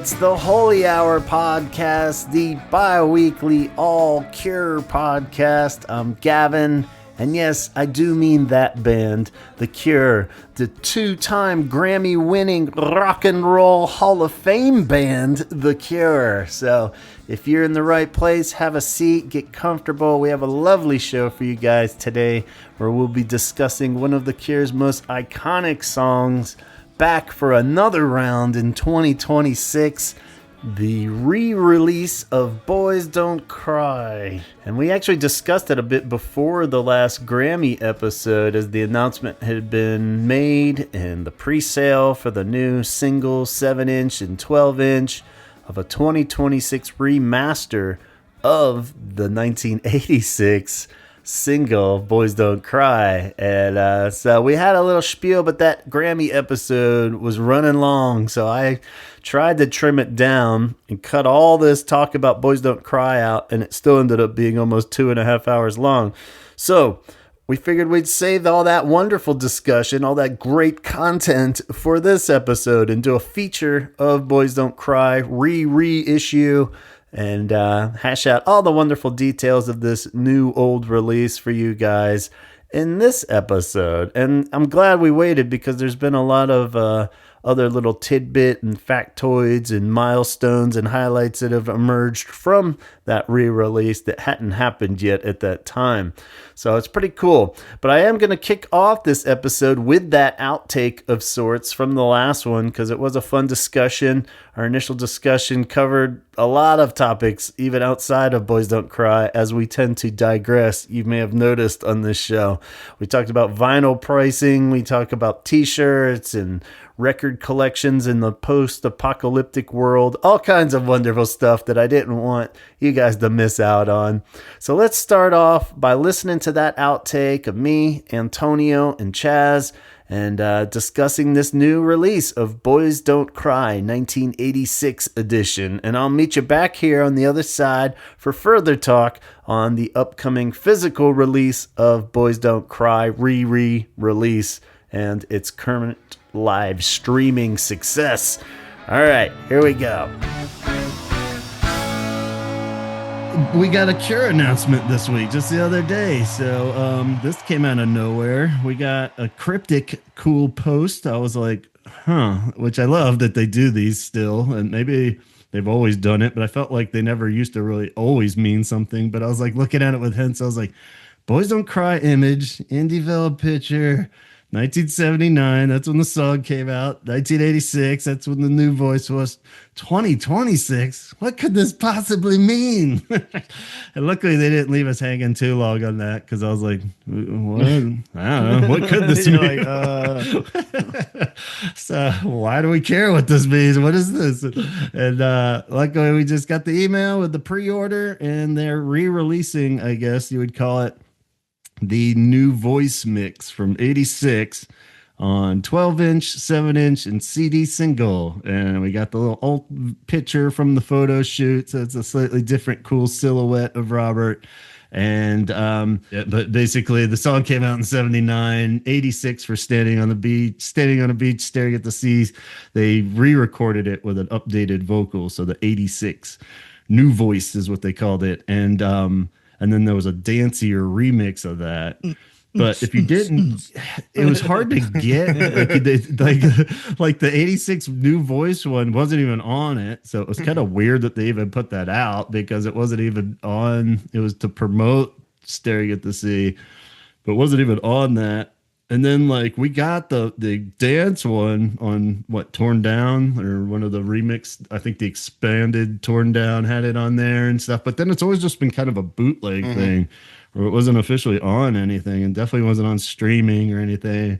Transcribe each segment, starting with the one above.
It's the Holy Hour podcast, the bi-weekly all-cure podcast. I'm Gavin, and yes, I do mean that band, The Cure, the two-time Grammy-winning rock and roll Hall of Fame band, The Cure. So if you're in the right place, have a seat, get comfortable. We have a lovely show for you guys today, where we'll be discussing one of The Cure's most iconic songs, back for another round in 2026, the re-release of Boys Don't Cry. And we actually discussed it a bit before the last Grammy episode, as the announcement had been made and the pre-sale for the new single 7-inch and 12-inch of a 2026 remaster of the 1986 single Boys Don't Cry. And so we had a little spiel, but that Grammy episode was running long, so I tried to trim it down and cut all this talk about Boys Don't Cry out, and it still ended up being almost 2.5 hours long. So we figured we'd save all that wonderful discussion, all that great content for this episode, and do a feature of Boys Don't Cry reissue, and hash out all the wonderful details of this new old release for you guys in this episode. And I'm glad we waited, because there's been a lot of other little tidbit and factoids and milestones and highlights that have emerged from that re-release that hadn't happened yet at that time. So it's pretty cool. But I am going to kick off this episode with that outtake of sorts from the last one, because it was a fun discussion. Our initial discussion covered a lot of topics, even outside of Boys Don't Cry, as we tend to digress. You may have noticed on this show. We talked about vinyl pricing. We talked about t-shirts and record collections in the post-apocalyptic world. All kinds of wonderful stuff that I didn't want you guys to miss out on. So let's start off by listening to that outtake of me, Antonio, and Chaz, and discussing this new release of Boys Don't Cry 1986 edition. And I'll meet you back here on the other side for further talk on the upcoming physical release of Boys Don't Cry re-release and its current live streaming success. All right, here we go. We got a Cure announcement this week, just the other day. So this came out of nowhere. We got a cryptic, cool post. I was like, which I love that they do these still. And maybe they've always done it, but I felt like they never used to really always mean something. But I was like looking at it with hints. I was like, Boys Don't Cry image, indie Vela picture, 1979, that's when the song came out. 1986, that's when the new voice was. 2026, what could this possibly mean? And luckily they didn't leave us hanging too long on that, because I was like, what? I don't know, what could this mean? So why do we care what this means? What is this? And luckily we just got the email with the pre-order, and they're re-releasing, I guess you would call it, the new voice mix from 86 on 12-inch, 7-inch, and CD single. And we got the little old picture from the photo shoot, so it's a slightly different, cool silhouette of Robert. And but basically the song came out in 79, 86 for Standing on a Beach, Staring at the Seas. They re-recorded it with an updated vocal, so the 86 new voice is what they called it. And then there was a dancier remix of that. But if you didn't, it was hard to get. Like the 86 new voice one wasn't even on it. So it was kind of weird that they even put that out, because it wasn't even on. It was to promote Staring at the Sea, but wasn't even on that. And then like we got the dance one on Torn Down, or one of the remix. I think the expanded Torn Down had it on there and stuff. But then it's always just been kind of a bootleg thing, where it wasn't officially on anything, and definitely wasn't on streaming or anything.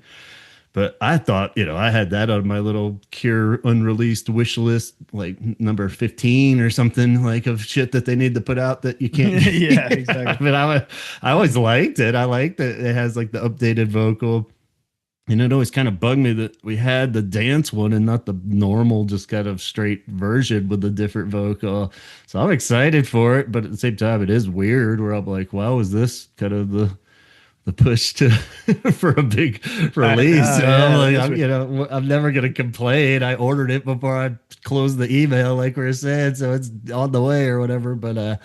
But I thought, I had that on my little Cure unreleased wish list, like number 15 or something, like of shit that they need to put out that you can't. Yeah, exactly. But I always liked it. I liked that it has like the updated vocal. And it always kind of bugged me that we had the dance one and not the normal, just kind of straight version with the different vocal. So I'm excited for it. But at the same time, it is weird, where I'm like, wow, is this kind of the the push to for a big release. So I'm like, I'm never gonna complain. I ordered it before I closed the email, like we were saying, so it's on the way or whatever. But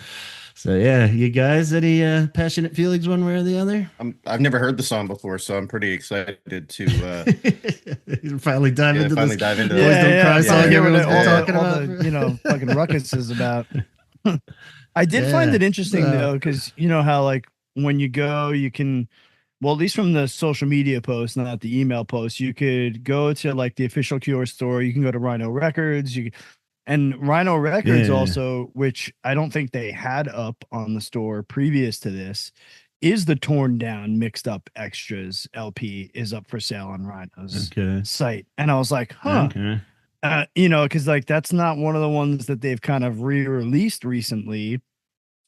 so yeah, you guys, any passionate feelings one way or the other? I've never heard the song before, so I'm pretty excited to finally dive into finally this dive into Boys that. Don't Cry Finally song hear what everyone's been talking all about. the fucking ruckus is about. I did find Yeah. it interesting though, because you know how like when you go, you can, well, at least from the social media posts, not the email posts, you could go to like the official Cure store. You can go to Rhino Records. And Rhino Records Yeah. also, which I don't think they had up on the store previous to this, is the torn down mixed up extras LP is up for sale on Rhino's site. And I was like, huh. Okay. Because like that's not one of the ones that they've kind of re-released recently.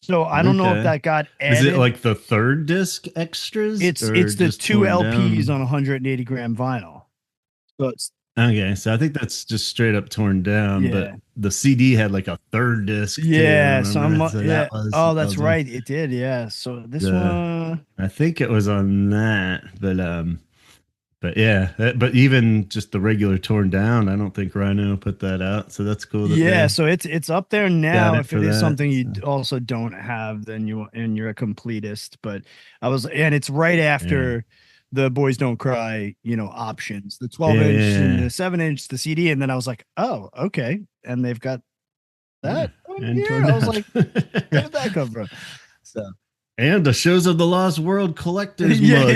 So I don't know if that got added. Is it like the third disc extras? It's the two LPs on 180 gram vinyl. So it's okay. So I think that's just straight up torn down. Yeah. But the CD had like a third disc. Yeah. Too, Oh, that's right. It did. Yeah. So this one, I think it was on that. But yeah, but even just the regular torn down, I don't think Rhino put that out. So that's cool. So it's up there now. If it is something you so. also don't have, then you're a completist. But and it's right after the Boys Don't Cry, options, the 12-inch and the 7-inch, the CD, and then I was like, oh, okay, and they've got that. Here. I was like, where did that come from? So. And the Shows of the Lost World collector's mug.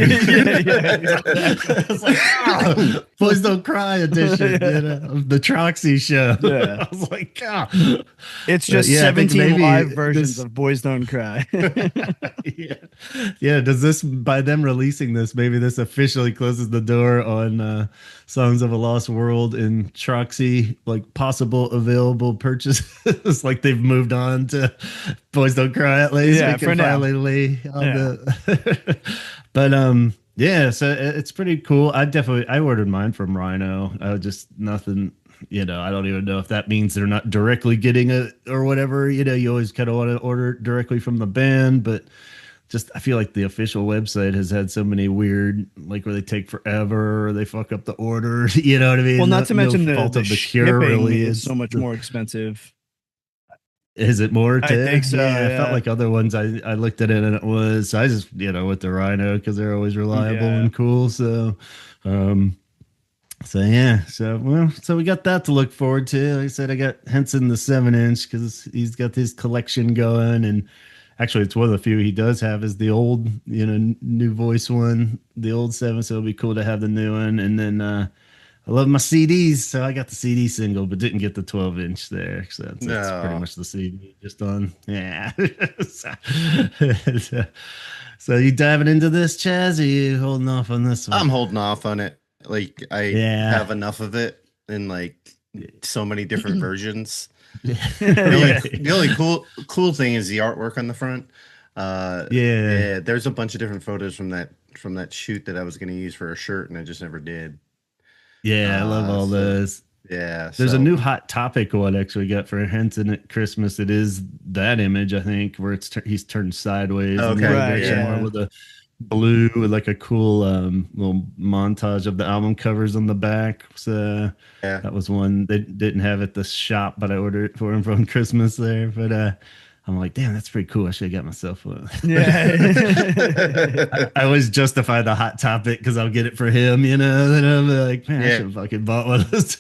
It's like, Boys Don't Cry edition, of the Troxy show. Yeah. I was like, God. It's just 17 live versions of Boys Don't Cry. Yeah. Does this, by them releasing this, maybe this officially closes the door on Songs of a Lost World and Troxy, like possible available purchases? Like they've moved on to Boys Don't Cry at least. Yeah, for now. But so it's pretty cool. I ordered mine from Rhino. Just nothing, I don't even know if that means they're not directly getting it or whatever. You always kind of want to order directly from the band, but just I feel like the official website has had so many weird, like where they take forever or they fuck up the order. You know what I mean? Well, not to mention the fault of the shipping Cure really is so much more expensive. Is it more? I think so. Yeah, I felt like other ones. I looked at it and it was. I just with the Rhino because they're always reliable and cool. So, so we got that to look forward to. Like I said, I got Henson the 7-inch because he's got his collection going, and actually it's one of the few he does have is the old new voice one, the old 7. So it'll be cool to have the new one, and then. I love my CDs, so I got the CD single, but didn't get the 12-inch there. So that's pretty much the CD just on. Yeah. So you diving into this, Chaz? Or are you holding off on this one? I'm holding off on it. Like I have enough of it in like so many different versions. The only cool thing is the artwork on the front. There's a bunch of different photos from that shoot that I was going to use for a shirt, and I just never did. Yeah, I love all those. Yeah, there's a new Hot Topic one actually got for Henson at Christmas. It is that image, I think, where he's turned sideways. Okay, with a blue with like a cool little montage of the album covers on the back. So that was one they didn't have at the shop, but I ordered it for him from Christmas there. But I'm like, damn, that's pretty cool. I should have got myself one. Yeah. I always justify the Hot Topic because I'll get it for him, And I'm like, man, I should have fucking bought one of those.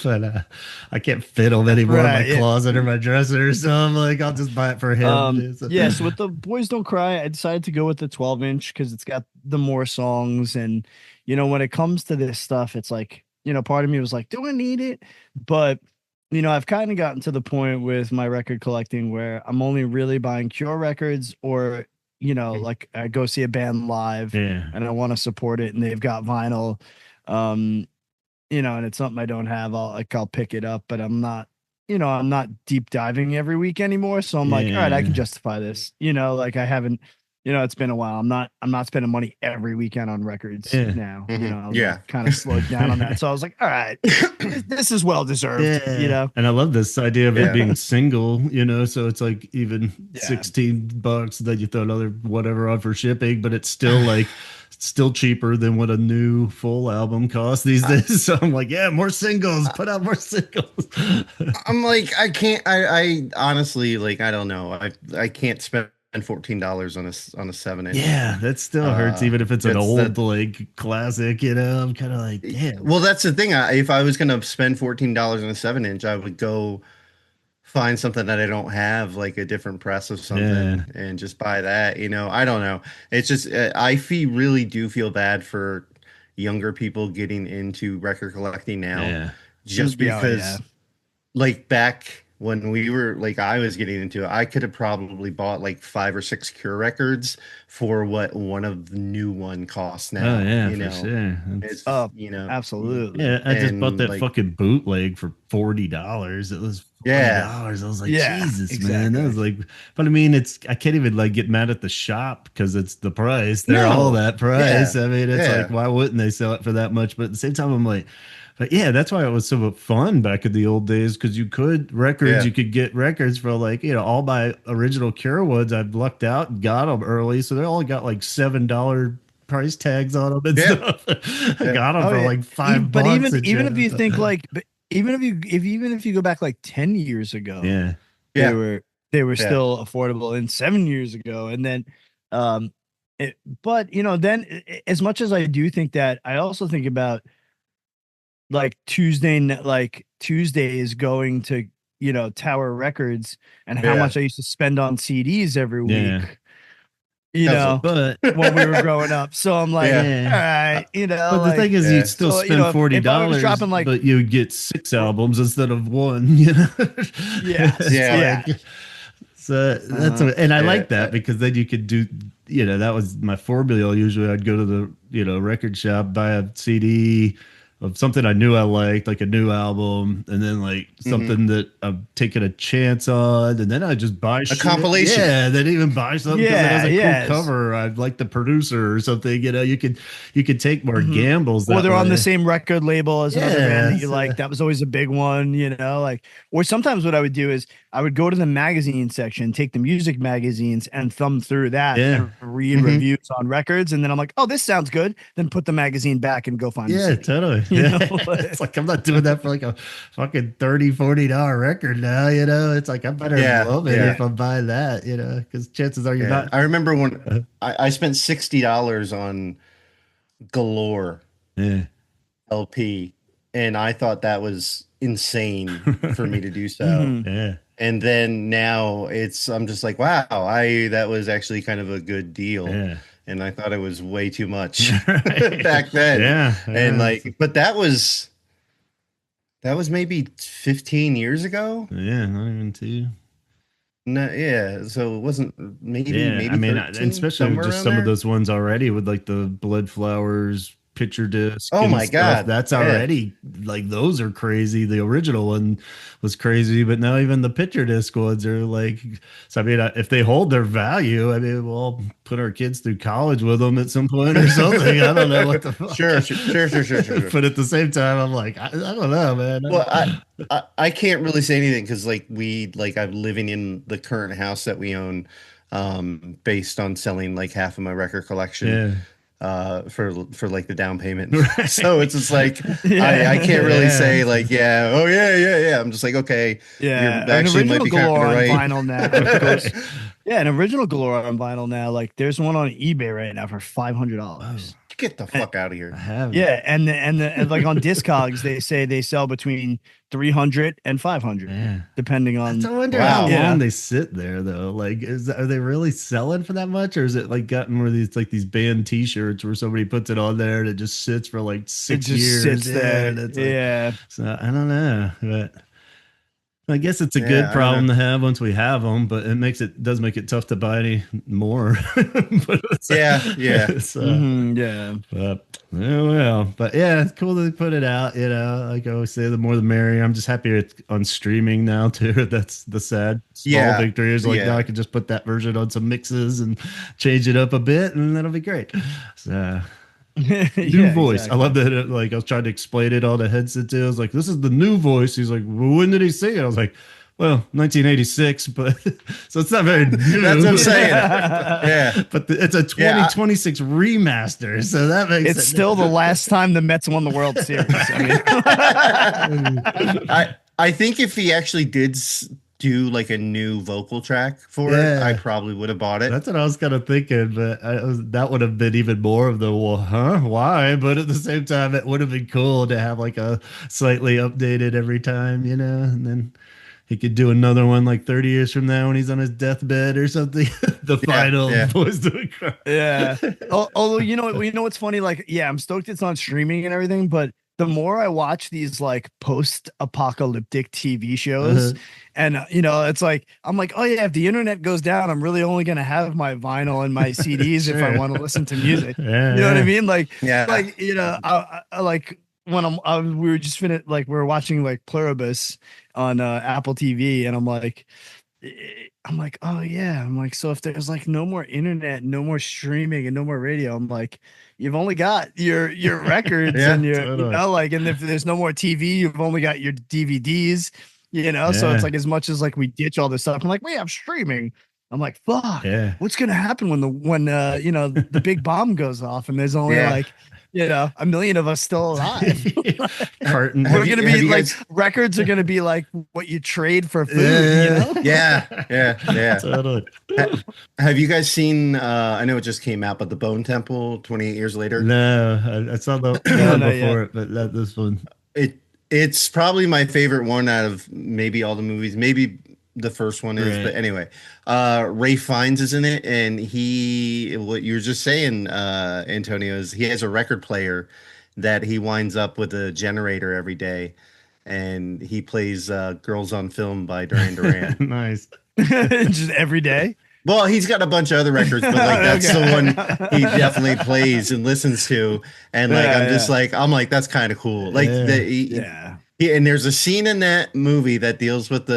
But I can't fit them anymore in my closet or my dresser. So I'm like, I'll just buy it for him. So with the Boys Don't Cry, I decided to go with the 12-inch because it's got the more songs. And, when it comes to this stuff, it's like, part of me was like, do I need it? But I've kind of gotten to the point with my record collecting where I'm only really buying Cure records or, like I go see a band live and I want to support it and they've got vinyl, and it's something I don't have. I'll pick it up, but I'm not deep diving every week anymore. So I'm like, all right, I can justify this, like I haven't, it's been a while. I'm not spending money every weekend on records now. I was kind of slowed down on that. So I was like, all right, this is well deserved. And I love this idea of it being single. So it's like even $16 that you throw another whatever on for shipping, but it's still like still cheaper than what a new full album costs these days. So I'm like, more singles, put out more singles. I'm like, I honestly, like, I don't know. I can't spend $14 on a 7-inch. Yeah, that still hurts, even if it's an old like classic. I'm kind of like, damn. Well, that's the thing. If I was gonna spend $14 on a 7-inch, I would go find something that I don't have, like a different press of something, and just buy that. I don't know. It's just I really do feel bad for younger people getting into record collecting now, just because, like, back when we were like, I was getting into it, I could have probably bought like 5 or 6 Cure records for what one of the new one costs now. For sure. It's absolutely. Yeah, I just bought that fucking bootleg for $40. It was $40. I was like, Jesus, man. That was like, but I mean, I can't even like get mad at the shop because it's the price. They're all that price. I mean, it's like, why wouldn't they sell it for that much? But at the same time, I'm like, but that's why it was so fun back in the old days, because you could get records for like, all my original Cure ones. I've lucked out and got them early, so they all got like $7 price tags on them and stuff. I got them for like $5. But even if you think like, even if you go back like 10 years ago, they were still affordable, and 7 years ago, and then then as much as I do think that, I also think about like Tuesday is going to Tower Records and how much I used to spend on CDs every week. But when we were growing up, so I'm like, all right, But the thing is, you'd still spend $40, but you would get 6 albums instead of one. So that's and I like that, because then you could do. That was my formula. Usually, I'd go to the record shop, buy a CD of something I knew I liked, like a new album, and then like something that I'm taking a chance on, and then I just buy a compilation. Yeah, then even buy something that has a cool cover. I like the producer or something. You could take more gambles. Or they're on the same record label as another band that you like. That was always a big one, like. Or sometimes what I would do is I would go to the magazine section, take the music magazines, and thumb through that and read reviews on records, and then I'm like, oh, this sounds good. Then put the magazine back and go find. Totally. It's like, I'm not doing that for like a fucking $30-$40 record now. It's like, I better love it if I'm buying that. Because chances are you're not. I remember when I spent $60 on Galore LP, and I thought that was insane for me to do so. And then now I'm just like, wow, that was actually kind of a good deal. And I thought it was way too much back then. And like, but that was maybe 15 years ago. Yeah, not even 2. No, so it wasn't maybe. I mean, especially just some of those ones already with like the Blood Flowers picture disc. Oh my God. That's already like, those are crazy. The original one was crazy, but now even the picture disc ones are like, so I mean, if they hold their value, I mean, we'll put our kids through college with them at some point or something. I don't know what the fuck. Sure. But at the same time, I'm like, I don't know, man. Well, I can't really say anything, because like I'm living in the current house that we own, based on selling like half of my record collection. For like the down payment. So it's just like, I can't really say like, I'm just like, okay, you're actually might be kind of right. Vinyl now. An original Galore on vinyl now. Like, there's one on eBay right now for $500. Get the fuck out of here. I have. And like on Discogs, they say they sell between 300 and 500, depending on. I wonder how long they sit there though. Like, are they really selling for that much, or is it like gotten where these band T-shirts where somebody puts it on there and it just sits for like 6 years? Sits there. So I don't know, but I guess it's a good problem to have once we have them, but it does make it tough to buy any more. But but yeah, it's cool that they put it out. Like I always say, the more the merrier. I'm just happier it's on streaming now too. That's the small victory. Is like now I can just put that version on some mixes and change it up a bit, and that'll be great. So. New voice. Exactly. I love that. Like I was trying to explain it on the headset too. I was like, "This is the new voice." He's like, "Well, when did he sing it?" I was like, "Well, 1986." But so it's not very new. That's what I'm saying. Yeah, but it's a 2026 remaster, so that makes it's still the last time the Mets won the World Series. I think if he actually did do like a new vocal track for it, I probably would have bought it. That's what I was kind of thinking, but that would have been even more of the why? But at the same time, it would have been cool to have like a slightly updated every time, and then he could do another one like 30 years from now when he's on his deathbed or something. The final voice to cry. Yeah. Although you know what's funny? Like, I'm stoked it's on streaming and everything, but the more I watch these like post-apocalyptic TV shows, and it's like I'm like, oh yeah, if the internet goes down, I'm really only gonna have my vinyl and my CDs if I want to listen to music. You know what I mean? Like, I like when we were just finished, like we were watching like Pluribus on Apple TV, and I'm like, oh yeah, I'm like, so if there's like no more internet, no more streaming, and no more radio, I'm like, you've only got your records and your totally. And if there's no more TV, you've only got your DVDs, so it's like as much as like we ditch all this stuff, I'm like, we have streaming. I'm like, fuck, what's gonna happen when the big bomb goes off and there's only like a million of us still alive? We're gonna be like records are gonna be like what you trade for food. Yeah. Totally. Have you guys seen I know it just came out, but The Bone Temple 28 years later? No, I saw the one before it, but not this one. It's probably my favorite one out of maybe all the movies. Maybe the first one is, but anyway, Ray Fiennes is in it, and what you were just saying, Antonio, is he has a record player that he winds up with a generator every day, and he plays Girls on Film by Duran Duran. Nice. Just every day? Well, he's got a bunch of other records, but like that's the one he definitely plays and listens to, and like I'm like that's kind of cool. Like and there's a scene in that movie that deals with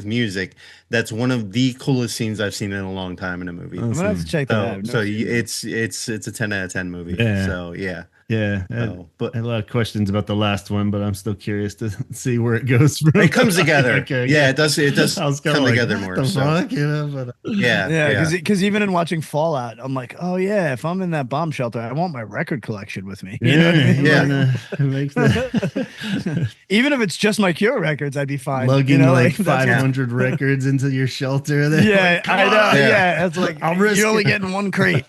music. That's one of the coolest scenes I've seen in a long time in a movie. I'm gonna have to check that out. So it's a 10 out of 10 movie. Yeah. So but I had a lot of questions about the last one, but I'm still curious to see where it goes from. It comes together. It does come together more. Because even in watching Fallout, I'm like, oh yeah, if I'm in that bomb shelter, I want my record collection with me. You know what I mean? Even if it's just my Cure records, I'd be fine. Lugging like 500 records into your shelter. Yeah, I know. Yeah, it's like you're only getting one crate.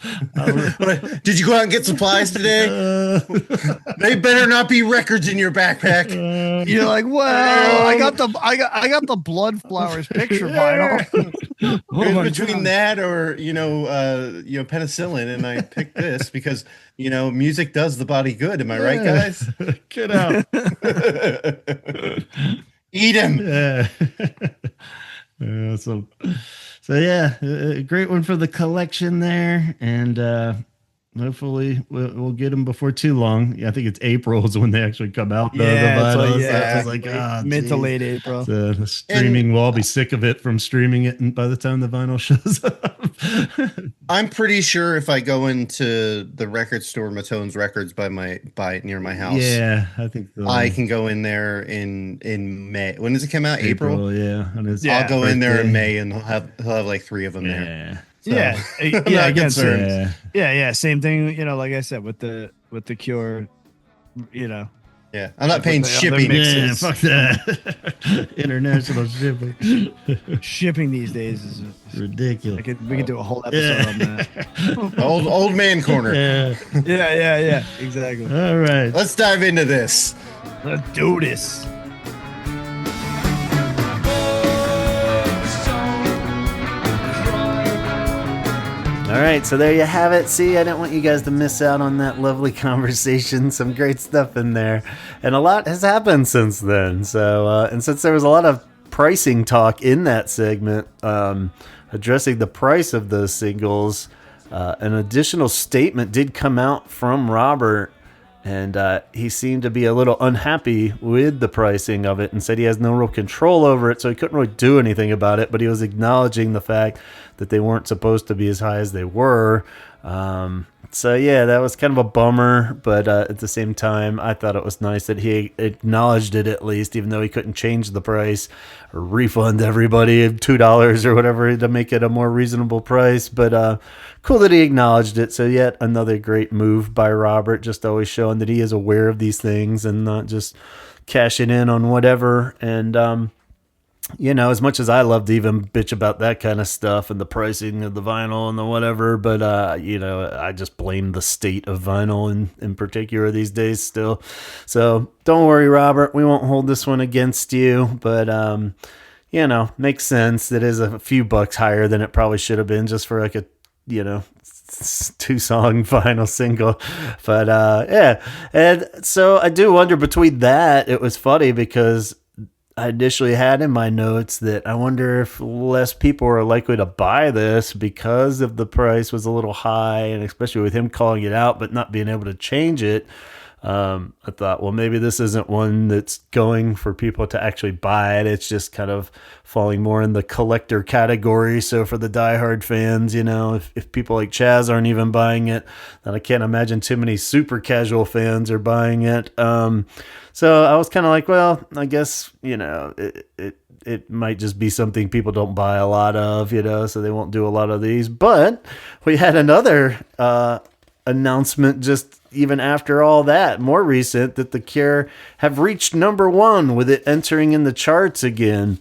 Did you go out and get supplies today? They better not be records in your backpack. You're like, well, I got the Blood Flowers picture vinyl. Between that or penicillin, and I picked this because music does the body good. Am I right, guys? Get out. Eat him. So yeah, a great one for the collection there, and hopefully we'll get them before too long. Yeah, I think it's April is when they actually come out. It's like mid to late April. So the streaming, we'll all be sick of it from streaming it, and by the time the vinyl shows up. I'm pretty sure if I go into the record store, Matone's Records by near my house. Yeah, I think so. I can go in there in May. When does it come out? April? I'll go in there in May, and he'll have like 3 of them there. So, again, same thing. Like I said with the Cure, Yeah, I'm not paying shipping. Yeah, fuck that. International shipping. Shipping these days is ridiculous. We could do a whole episode on that. old man corner. Yeah, exactly. All right, let's dive into this. Let's do this. All right, so there you have it. See, I didn't want you guys to miss out on that lovely conversation. Some great stuff in there. And a lot has happened since then. So, and since there was a lot of pricing talk in that segment, addressing the price of those singles. An additional statement did come out from Robert, and he seemed to be a little unhappy with the pricing of it and said he has no real control over it, so he couldn't really do anything about it, but he was acknowledging the fact that they weren't supposed to be as high as they were. So yeah, that was kind of a bummer, but at the same time, I thought it was nice that he acknowledged it at least, even though he couldn't change the price or refund everybody $2 or whatever to make it a more reasonable price. But cool that he acknowledged it. So yet another great move by Robert, just always showing that he is aware of these things and not just cashing in on whatever. And you know, as much as I love to even bitch about that kind of stuff and the pricing of the vinyl and the whatever, but, you know, I just blame the state of vinyl in particular these days still. So don't worry, Robert, we won't hold this one against you, but, you know, makes sense. It is a few bucks higher than it probably should have been just for like a, you know, 2-song vinyl single. But, yeah. And so I do wonder between that, it was funny because I initially had in my notes that I wonder if less people are likely to buy this because of the price was a little high, and especially with him calling it out but not being able to change it. I thought, well, maybe this isn't one that's going for people to actually buy it. It's just kind of falling more in the collector category. So for the diehard fans, you know, if people like Chaz aren't even buying it, then I can't imagine too many super casual fans are buying it. So I was kind of like, well, I guess, you know, it might just be something people don't buy a lot of, you know, so they won't do a lot of these. But we had another announcement just even after all that, more recent, that The Cure have reached #1 with it entering in the charts again.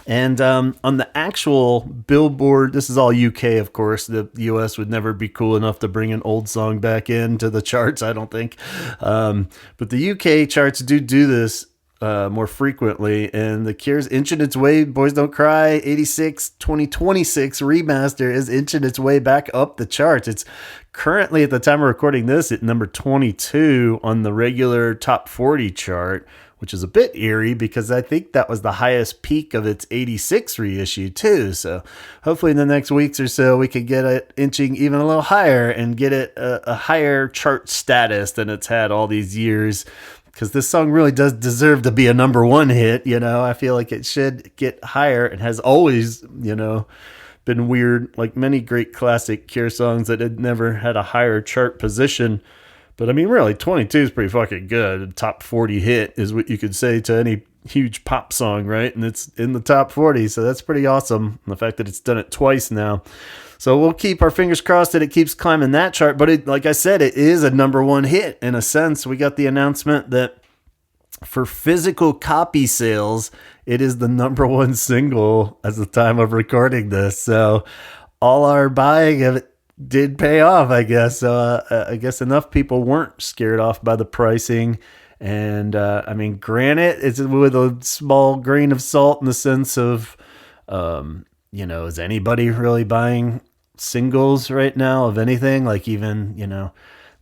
And on the actual Billboard, this is all UK, of course. The US would never be cool enough to bring an old song back into the charts, I don't think. But the UK charts do this more frequently, and The Cure's inching its way. Boys Don't Cry 86 2026 remaster is inching its way back up the charts. It's currently, at the time of recording this, at number 22 on the regular top 40 chart, which is a bit eerie because I think that was the highest peak of its 86 reissue too. So hopefully in the next weeks or so we can get it inching even a little higher and get it a higher chart status than it's had all these years, because this song really does deserve to be a #1 hit. You know, I feel like it should get higher. It has always, you know, been weird, like many great classic Cure songs that had never had a higher chart position. But I mean, really, 22 is pretty fucking good. A top 40 hit is what you could say to any huge pop song, right? And it's in the top 40, so that's pretty awesome. And the fact that it's done it twice now. So we'll keep our fingers crossed that it keeps climbing that chart. But it, like I said, it is a #1 hit in a sense. We got the announcement that for physical copy sales, it is the #1 single at the time of recording this. So all our buying of it did pay off, I guess. So I guess enough people weren't scared off by the pricing. And I mean, granted, it's with a small grain of salt in the sense of, you know, is anybody really buying singles right now of anything? Like even, you know,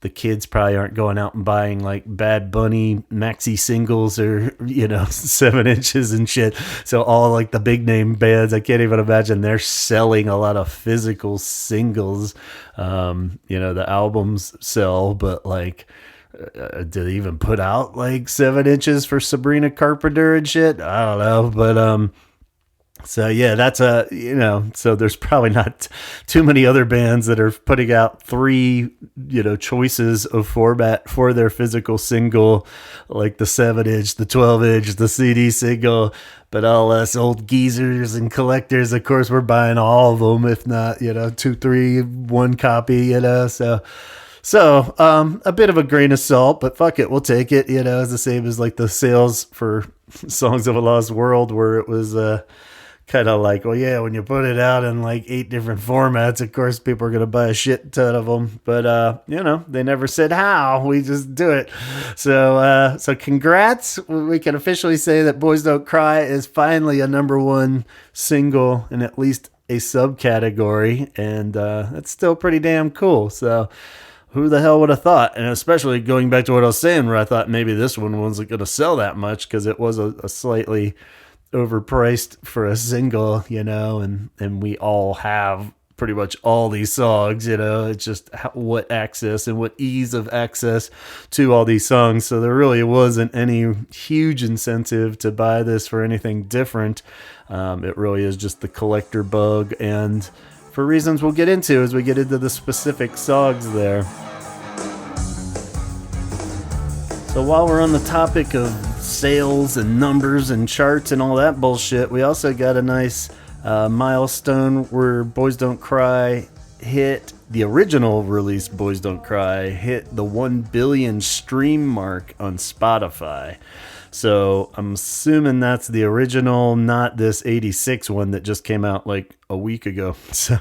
the kids probably aren't going out and buying like Bad Bunny maxi singles or, you know, 7 inches and shit. So all like the big name bands, I can't even imagine they're selling a lot of physical singles. You know, the albums sell, but like, do they even put out like 7 inches for Sabrina Carpenter and shit? I don't know. But, so yeah, that's you know, so there's probably not too many other bands that are putting out 3, you know, choices of format for their physical single, like the 7-inch, the 12-inch, the CD single. But all us old geezers and collectors, of course, we're buying all of them, if not, you know, 2, 3, 1 copy, you know, So, a bit of a grain of salt, but fuck it, we'll take it. You know, it's the same as like the sales for Songs of a Lost World, where it was, kind of like, well, yeah, when you put it out in like 8 different formats, of course, people are going to buy a shit ton of them. But, you know, they never said how. We just do it. So congrats. We can officially say that Boys Don't Cry is finally a #1 single in at least a subcategory. And that's still pretty damn cool. So who the hell would have thought? And especially going back to what I was saying, where I thought maybe this one wasn't going to sell that much because it was a slightly overpriced for a single, and we all have pretty much all these songs, it's just what access and what ease of access to all these songs. So there really wasn't any huge incentive to buy this for anything different. It really is just the collector bug, and for reasons we'll get into as we get into the specific songs there. So while we're on the topic of sales and numbers and charts and all that bullshit, we also got a nice milestone where Boys Don't Cry hit the original release. Boys Don't Cry hit the 1 billion stream mark on Spotify. So I'm assuming that's the original, not this 86 one that just came out like a week ago. So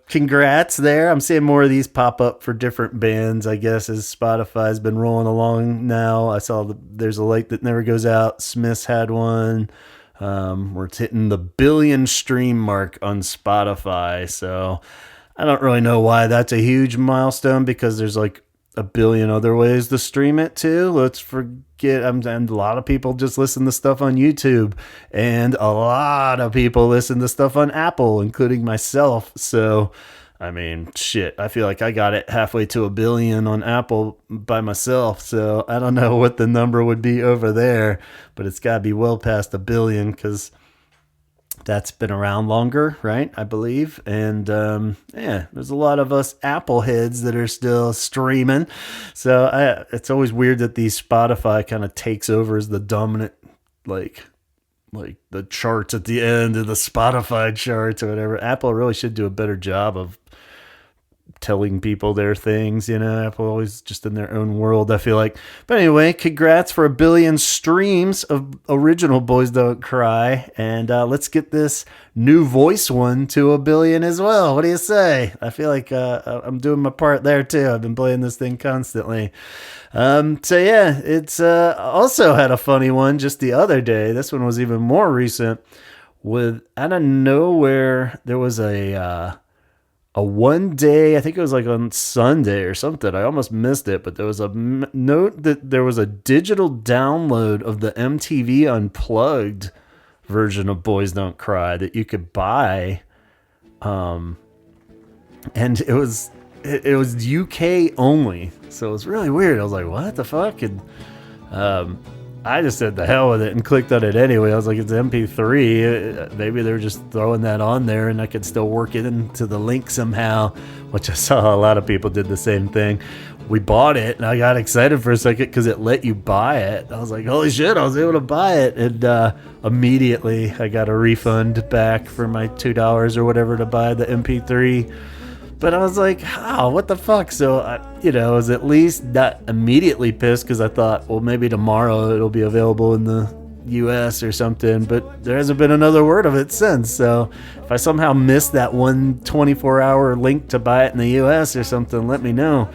congrats there. I'm seeing more of these pop up for different bands, I guess, as Spotify's been rolling along now. I saw There's a Light That Never Goes Out. Smiths had one. We're hitting the 1 billion stream mark on Spotify. So I don't really know why that's a huge milestone, because there's like 1 billion other ways to stream it too. Let's forget, and a lot of people just listen to stuff on YouTube, and a lot of people listen to stuff on Apple, including myself. So I mean, shit, I feel like I got it halfway to 1 billion on Apple by myself. So I don't know what the number would be over there, but it's got to be well past 1 billion, because that's been around longer, right? I believe. And there's a lot of us Apple heads that are still streaming. So it's always weird that these Spotify kind of takes over as the dominant, like the charts at the end of the Spotify charts or whatever. Apple really should do a better job of telling people their things, Apple always just in their own world, I feel like. But anyway, congrats for 1 billion streams of original Boys Don't Cry, and let's get this new voice one to 1 billion as well. What do you say? I feel like I'm doing my part there too. I've been playing this thing constantly. It's also had a funny one just the other day. This one was even more recent. With out of nowhere, there was a one day, I think it was like on Sunday or something. I almost missed it, but there was a note that there was a digital download of the MTV Unplugged version of Boys Don't Cry that you could buy. And it was UK only. So it was really weird. I was like, what the fuck? And I just said the hell with it and clicked on it anyway. I was like, it's MP3. Maybe they're just throwing that on there and I could still work it into the link somehow, which I saw a lot of people did the same thing. We bought it and I got excited for a second because it let you buy it. I was like, holy shit, I was able to buy it. And immediately I got a refund back for my $2 or whatever to buy the MP3. But I was like, how? What the fuck? So, I was at least not immediately pissed because I thought, well, maybe tomorrow it'll be available in the US or something. But there hasn't been another word of it since. So if I somehow missed that 24-hour link to buy it in the US or something, let me know.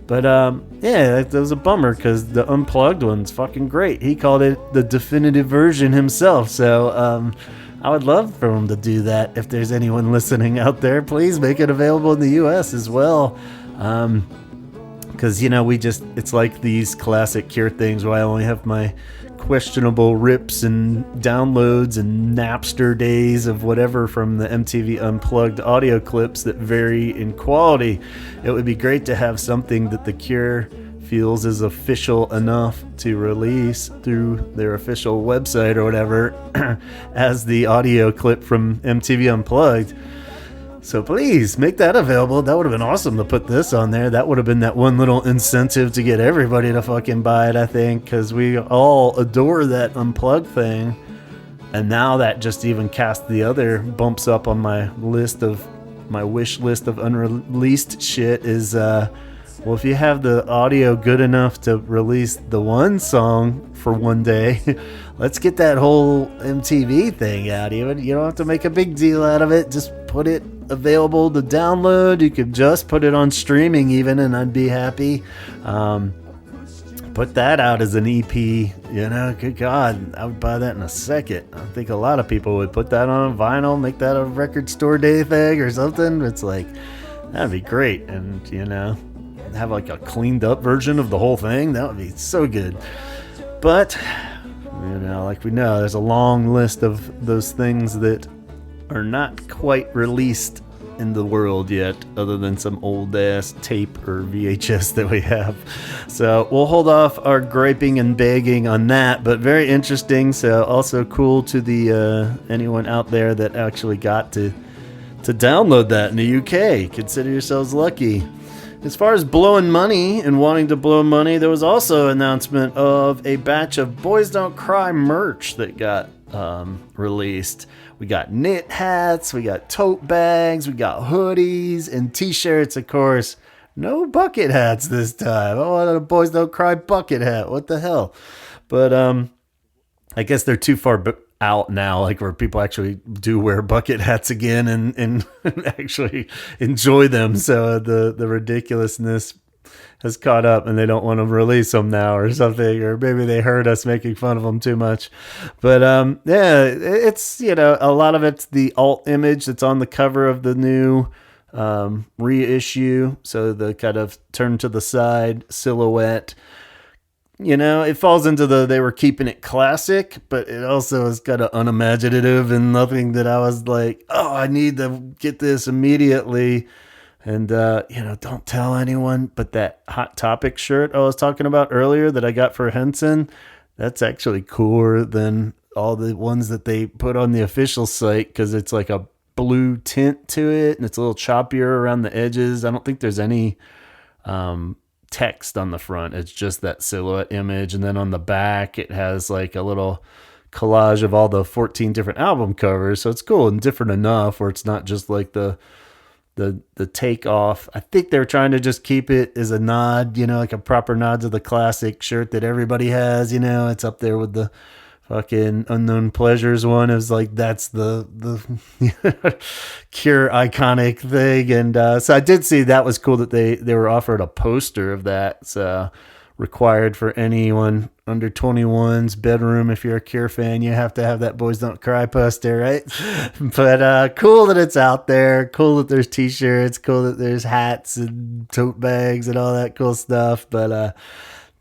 But that was a bummer because the Unplugged one's fucking great. He called it the definitive version himself. So I would love for him to do that. If there's anyone listening out there, please make it available in the US as well. Because, it's like these classic Cure things where I only have my questionable rips and downloads and Napster days of whatever from the MTV Unplugged audio clips that vary in quality. It would be great to have something that the Cure feels is official enough to release through their official website or whatever as the audio clip from MTV Unplugged. So please make that available. That would have been awesome to put this on there. That would have been that one little incentive to get everybody to fucking buy it, I think, because we all adore that Unplugged thing. And now that just even cast the other bumps up on my wish list of unreleased shit is well, if you have the audio good enough to release the one song for one day, let's get that whole MTV thing out. You don't have to make a big deal out of it. Just put it available to download. You could just put it on streaming even, and I'd be happy. Put that out as an EP. Good God, I would buy that in a second. I think a lot of people would put that on vinyl, make that a record store day thing or something. It's like, that'd be great. And, have like a cleaned up version of the whole thing. That would be so good. But Like we know, there's a long list of those things that are not quite released in the world yet, other than some old ass tape or VHS that we have. So we'll hold off our griping and begging on that, but very interesting. So also cool to the anyone out there that actually got to download that in the UK. Consider yourselves lucky. As far as blowing money and wanting to blow money, there was also an announcement of a batch of Boys Don't Cry merch that got released. We got knit hats, we got tote bags, we got hoodies and t-shirts, of course. No bucket hats this time. I wanted a Boys Don't Cry bucket hat. What the hell? But I guess they're too far out now, like where people actually do wear bucket hats again and actually enjoy them. So the ridiculousn's has caught up and they don't want to release them now or something, or maybe they heard us making fun of them too much. But yeah, it's, a lot of it's the alt image that's on the cover of the new reissue. So the kind of turn to the side silhouette, it falls into they were keeping it classic, but it also is kind of unimaginative and nothing that I was like, oh, I need to get this immediately. And, don't tell anyone, but that Hot Topic shirt I was talking about earlier that I got for Henson, that's actually cooler than all the ones that they put on the official site, because it's like a blue tint to it and it's a little choppier around the edges. I don't think there's any text on the front. It's just that silhouette image. And then on the back, it has like a little collage of all the 14 different album covers. So it's cool and different enough where it's not just like the takeoff. I think they're trying to just keep it as a nod, like a proper nod to the classic shirt that everybody has. It's up there with the fucking Unknown Pleasures one. It was like, that's the Cure iconic thing. And so I did see that was cool that they were offered a poster of that. So required for anyone under 21's bedroom. If you're a Cure fan, you have to have that Boys Don't Cry poster, right? But cool that it's out there. Cool that there's t-shirts. Cool that there's hats and tote bags and all that cool stuff. But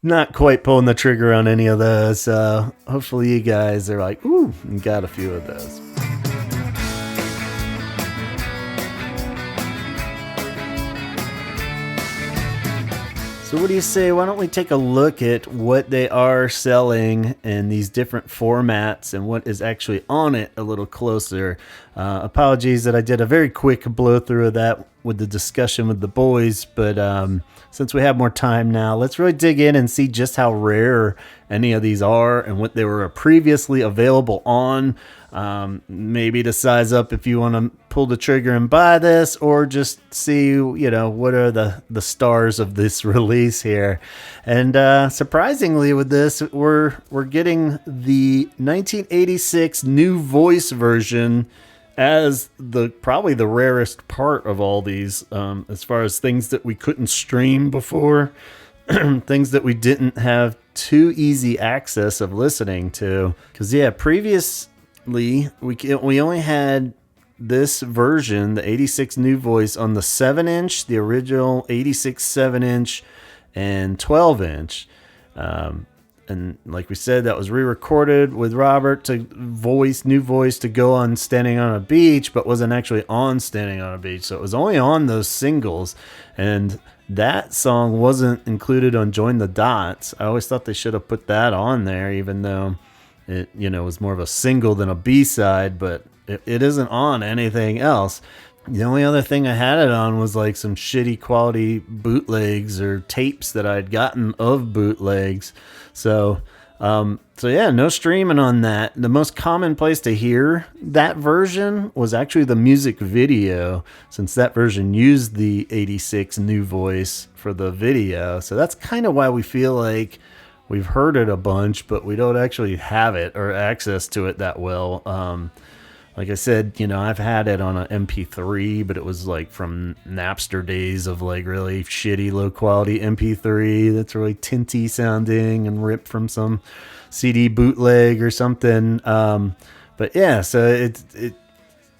not quite pulling the trigger on any of those. Hopefully you guys are like, ooh, and got a few of those. So what do you say? Why don't we take a look at what they are selling in these different formats and what is actually on it a little closer. Apologies that I did a very quick blow through of that with the discussion with the boys, but since we have more time now, let's really dig in and see just how rare any of these are and what they were previously available on. Maybe to size up if you want to pull the trigger and buy this, or just see, what are the stars of this release here. And surprisingly with this, we're getting the 1986 new voice version as probably the rarest part of all these, as far as things that we couldn't stream before, things that we didn't have too easy access of listening to. Because previously we only had this version, the 86 new voice, on the 7-inch, the original 86 7-inch and 12-inch. And like we said, that was re-recorded with Robert to new voice to go on Standing on a Beach, but wasn't actually on Standing on a Beach. So it was only on those singles. And that song wasn't included on Join the Dots. I always thought they should have put that on there, even though it, was more of a single than a B-side, but it isn't on anything else. The only other thing I had it on was like some shitty quality bootlegs or tapes that I'd gotten of bootlegs. So no streaming on that. The most common place to hear that version was actually the music video, since that version used the 86 new voice for the video. So that's kind of why we feel like we've heard it a bunch, but we don't actually have it or access to it that well. Like I said, I've had it on an MP3, but it was like from Napster days of like really shitty, low quality MP3 that's really tinty sounding and ripped from some CD bootleg or something. But yeah, so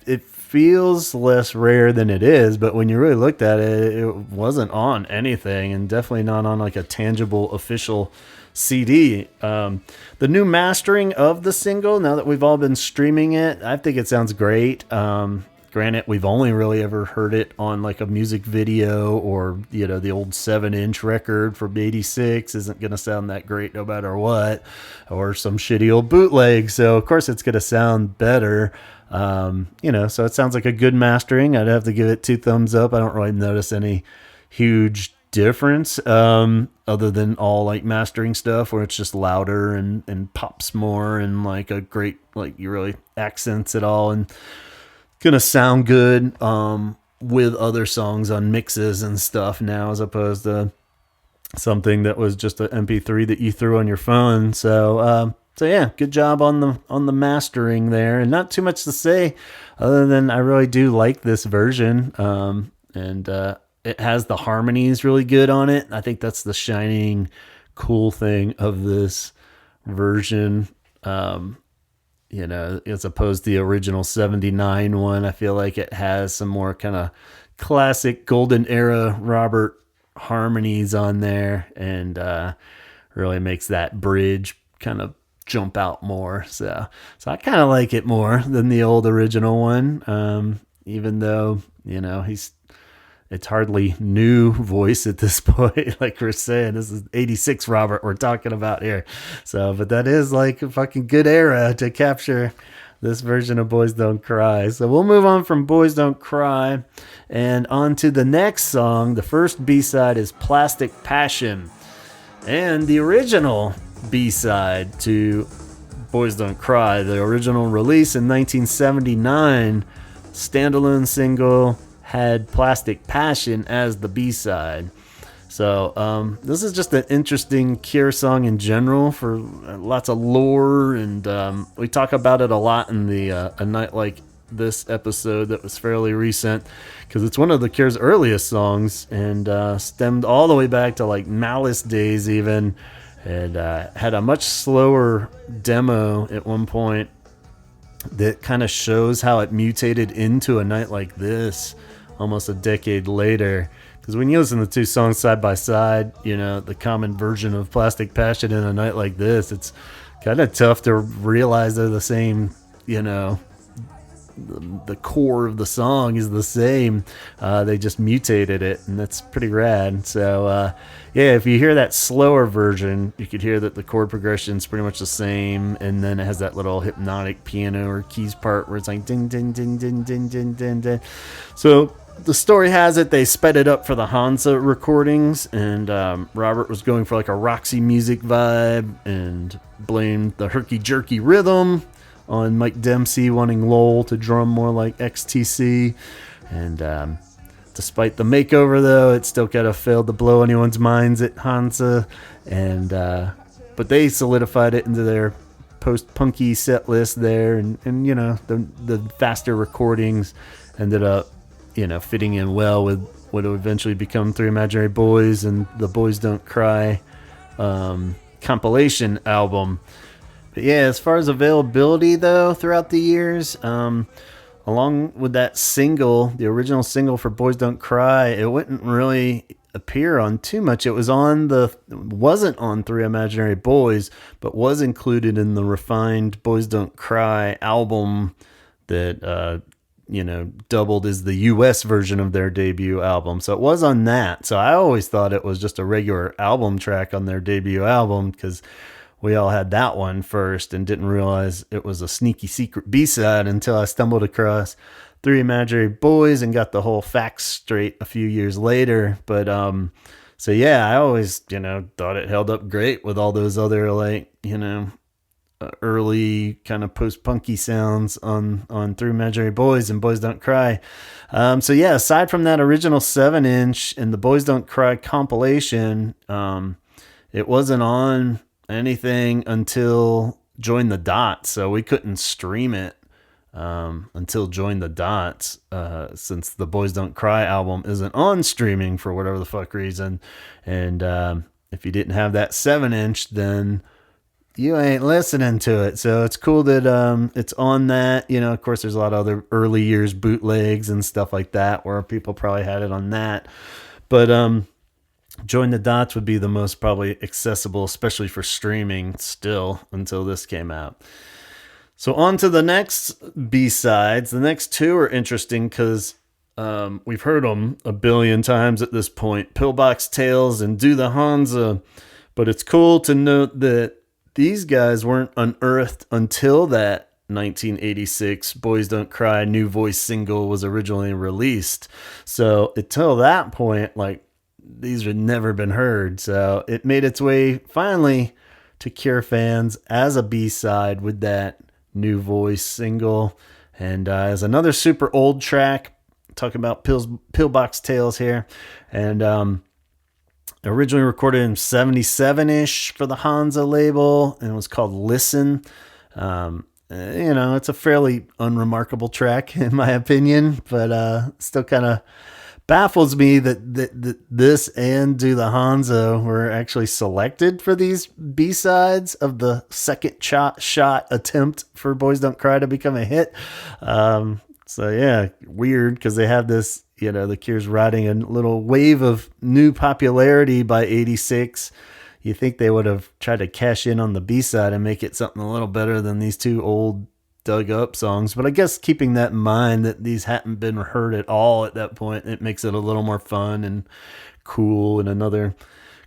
it feels less rare than it is, but when you really looked at it, it wasn't on anything, and definitely not on like a tangible official CD. The new mastering of the single, now that we've all been streaming it, I think it sounds great. Granted, we've only really ever heard it on like a music video, or the old 7-inch record from '86 isn't going to sound that great no matter what, or some shitty old bootleg. So of course it's going to sound better. So it sounds like a good mastering. I'd have to give it 2 thumbs up. I don't really notice any huge difference, other than all like mastering stuff where it's just louder and pops more, and like a great, like, you really accents it all, and gonna sound good with other songs on mixes and stuff now, as opposed to something that was just an MP3 that you threw on your phone. So yeah, good job on the mastering there, and not too much to say other than I really do like this version. And it has the harmonies really good on it. I think that's the shining cool thing of this version. As opposed to the original 79 one, I feel like it has some more kind of classic golden era Robert harmonies on there, and really makes that bridge kind of jump out more. So I kind of like it more than the old original one. Even though, it's hardly new voice at this point. Like we're saying, this is 86 Robert we're talking about here. So, but that is like a fucking good era to capture this version of Boys Don't Cry. So we'll move on from Boys Don't Cry and on to the next song. The first B-side is Plastic Passion. And the original B-side to Boys Don't Cry, the original release in 1979, standalone single, had Plastic Passion as the B-side. So this is just an interesting Cure song in general, for lots of lore, and we talk about it a lot in the A Night Like This episode that was fairly recent, because it's one of the Cure's earliest songs, and stemmed all the way back to like Malice days even, and had a much slower demo at one point that kind of shows how it mutated into A Night Like This almost a decade later. Because when you listen to the 2 songs side by side, the common version of Plastic Passion and A Night Like This, it's kind of tough to realize they're the same. The core of the song is the same. They just mutated it, and that's pretty rad. So yeah, if you hear that slower version, you could hear that the chord progression is pretty much the same, and then it has that little hypnotic piano or keys part where it's like ding ding ding ding ding ding ding ding. So the story has it they sped it up for the Hansa recordings, and Robert was going for like a Roxy Music vibe, and blamed the herky-jerky rhythm on Mike Dempsey wanting Lowell to drum more like XTC. And despite the makeover, though, it still kind of failed to blow anyone's minds at Hansa. And but they solidified it into their post-punky set list there, and the faster recordings ended up fitting in well with what would eventually become Three Imaginary Boys and the Boys Don't Cry compilation album. But yeah, as far as availability, though, throughout the years, along with that single, the original single for Boys Don't Cry, it wouldn't really appear on too much. It wasn't on Three Imaginary Boys, but was included in the refined Boys Don't Cry album that doubled as the US version of their debut album. So it was on that. So I always thought it was just a regular album track on their debut album, because we all had that one first and didn't realize it was a sneaky secret B-side until I stumbled across Three Imaginary Boys and got the whole facts straight a few years later. But so yeah, I always thought it held up great with all those other early kind of post-punky sounds on Three Imaginary Boys and Boys Don't Cry. So yeah, aside from that original 7-inch and the Boys Don't Cry compilation, it wasn't on anything until Join the Dots. So we couldn't stream it until Join the Dots, since the Boys Don't Cry album isn't on streaming for whatever the fuck reason. And if you didn't have that 7-inch, then you ain't listening to it. So it's cool that it's on that. You know, of course, there's a lot of other early years bootlegs and stuff like that where people probably had it on that. But Join the Dots would be the most probably accessible, especially for streaming still until this came out. So on to the next B-sides. The next two are interesting because we've heard them a billion times at this point. Pillbox Tales and Do the Hansa. But it's cool to note that these guys weren't unearthed until that 1986 Boys Don't Cry New Voice single was originally released. So until that point, like, these had never been heard. So it made its way finally to Cure fans as a B-side with that New Voice single. And as another super old track, talking about Pillbox Tales here. And originally recorded in 77-ish for the Hansa label, and it was called Listen. You know, it's a fairly unremarkable track in my opinion, but still kind of baffles me that this and Do the Hansa were actually selected for these B-sides of the second shot attempt for Boys Don't Cry to become a hit. So yeah, weird because they have this, you know, the Cure's riding a little wave of new popularity by 86. You think they would have tried to cash in on the B-side and make it something a little better than these two old dug up songs. But I guess keeping that in mind that these hadn't been heard at all at that point, it makes it a little more fun and cool, and another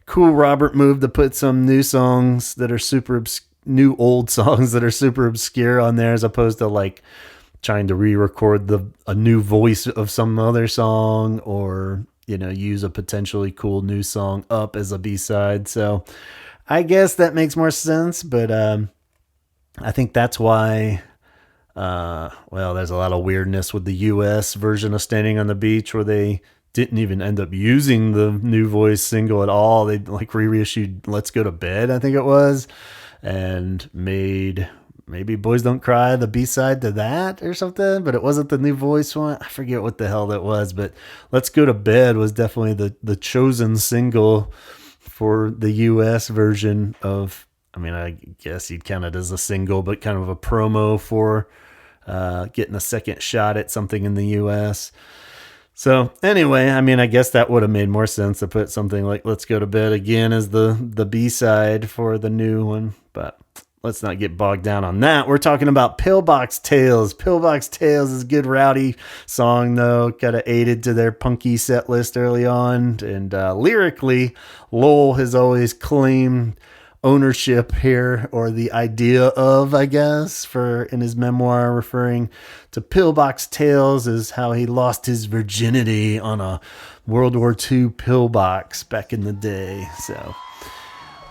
cool Robert move to put some new songs that are new old songs that are super obscure on there, as opposed to like trying to re-record a new voice of some other song, or, you know, use a potentially cool new song up as a B-side. So I guess that makes more sense, but I think that's why there's a lot of weirdness with the US version of Standing on the Beach, where they didn't even end up using the New Voice single at all. They like reissued Let's Go to Bed, I think it was, and made maybe Boys Don't Cry the B-side to that or something, but it wasn't the New Voice one. I forget what the hell that was, but Let's Go to Bed was definitely the chosen single for the US version of, I mean, I guess you'd count it as a single, but kind of a promo for getting a second shot at something in the US. So anyway, I mean, I guess that would have made more sense to put something like Let's Go to Bed again as the B-side for the new one, but let's not get bogged down on that. We're talking about Pillbox Tales. Pillbox Tales is a good rowdy song, though. Kind of aided to their punky set list early on. And lyrically, Lowell has always claimed ownership here, or the idea of, I guess, for in his memoir, referring to Pillbox Tales as how he lost his virginity on a World War II pillbox back in the day. So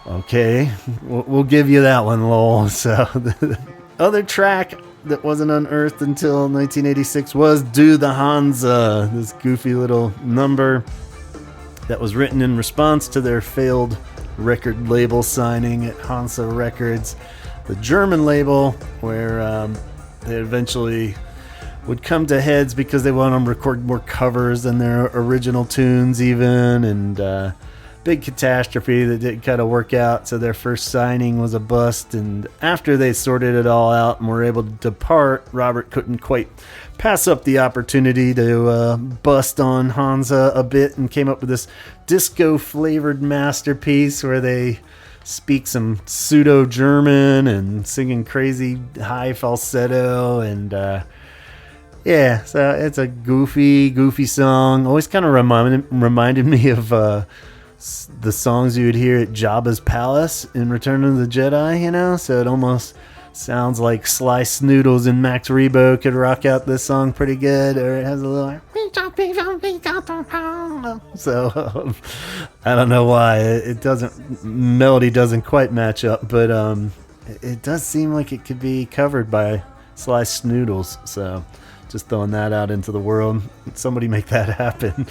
okay, we'll give you that one, Lowell. So the other track that wasn't unearthed until 1986 was Do the Hansa, this goofy little number that was written in response to their failed record label signing at Hansa Records, the German label, where they eventually would come to heads because they wanted them to record more covers than their original tunes even, and big catastrophe that didn't kind of work out. So their first signing was a bust, and after they sorted it all out and were able to depart, Robert couldn't quite pass up the opportunity to bust on Hansa a bit, and came up with this disco flavored masterpiece where they speak some pseudo German and singing crazy high falsetto, and yeah, so it's a goofy song. Always kind of reminded me of the songs you would hear at Jabba's palace in Return of the Jedi, you know? So it almost sounds like Sly Snoodles and Max Rebo could rock out this song pretty good, or it has a little so I don't know why it doesn't, melody doesn't quite match up, but it does seem like it could be covered by Sly Snoodles. So just throwing that out into the world. Somebody make that happen.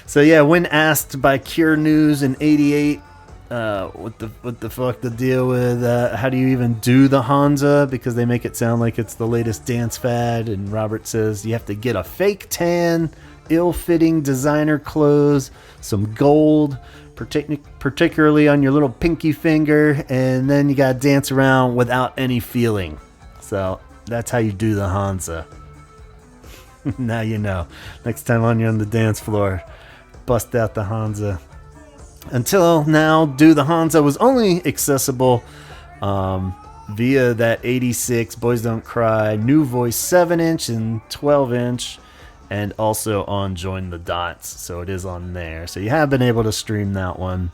So yeah, when asked by Cure News in '88, what the fuck the deal with how do you even do the Hansa, because they make it sound like it's the latest dance fad, and Robert says you have to get a fake tan, ill-fitting designer clothes, some gold, particularly on your little pinky finger, and then you got to dance around without any feeling. So that's how you do the Hansa. Now you know. Next time you're on the dance floor, bust out the Hansa. Until now, Do the Hansa was only accessible via that 86 Boys Don't Cry New Voice 7-inch and 12-inch, and also on Join the Dots. So it is on there. So you have been able to stream that one.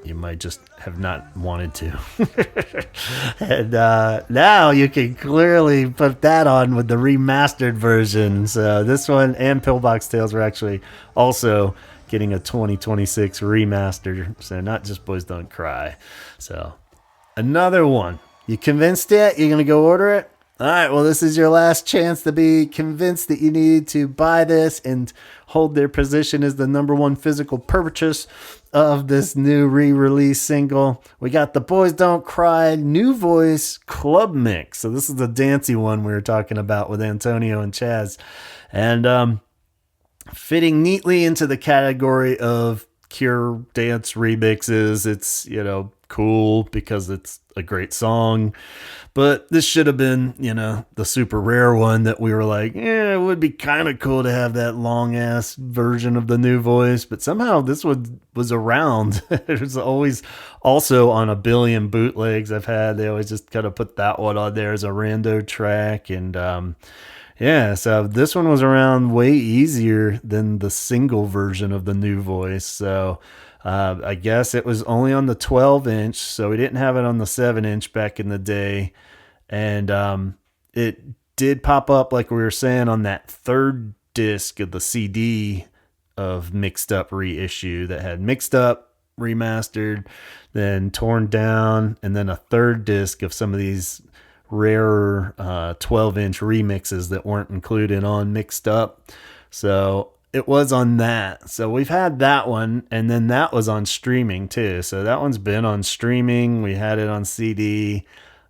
You might just have not wanted to. And now you can clearly put that on with the remastered version. So this one and Pillbox Tales were actually also getting a 2026 remaster. So not just Boys Don't Cry. So another one. You convinced yet? You're going to go order it? All right, well, this is your last chance to be convinced that you need to buy this and hold their position as the number one physical purchase of this new re-release single. We got the Boys Don't Cry New Voice Club Mix. So this is the dancey one we were talking about with Antonio and Chaz. And fitting neatly into the category of Cure dance remixes. It's, cool because it's a great song. But this should have been, the super rare one that we were like, it would be kind of cool to have that long ass version of the New Voice. But somehow this one was around. It was always also on a billion bootlegs I've had. They always just kind of put that one on there as a rando track. And so this one was around way easier than the single version of the New Voice. So I guess it was only on the 12-inch, so we didn't have it on the 7-inch back in the day. And it did pop up, like we were saying, on that third disc of the CD of Mixed Up reissue that had Mixed Up, Remastered, then Torn Down, and then a third disc of some of these rarer 12-inch remixes that weren't included on Mixed Up. So it was on that. So we've had that one, and then that was on streaming too. So that one's been on streaming. We had it on CD.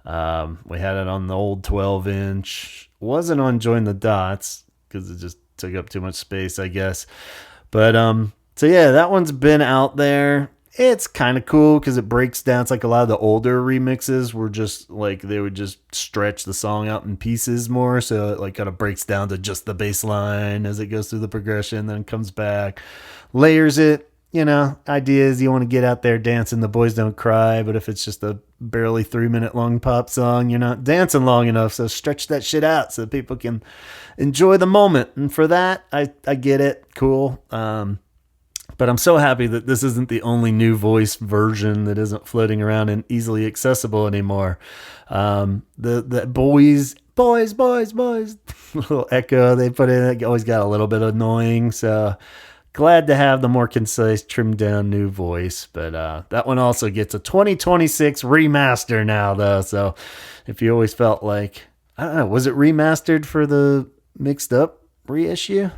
We had it on the old 12-inch. Wasn't on Join the Dots because it just took up too much space, I guess. But so yeah, that one's been out there. It's kind of cool because it breaks down. It's like a lot of the older remixes were just like they would just stretch the song out in pieces more. So it like kind of breaks down to just the bass line as it goes through the progression, then comes back, layers it. Idea is you want to get out there dancing the Boys Don't Cry, but if it's just a barely 3-minute long pop song, you're not dancing long enough. So stretch that shit out so people can enjoy the moment. And for that, I get it. Cool. But I'm so happy that this isn't the only New Voice version that isn't floating around and easily accessible anymore. The boys, little echo they put in it always got a little bit annoying. So glad to have the more concise, trimmed down New Voice. But that one also gets a 2026 remaster now, though. So if you always felt like, I don't know, was it remastered for the Mixed Up reissue?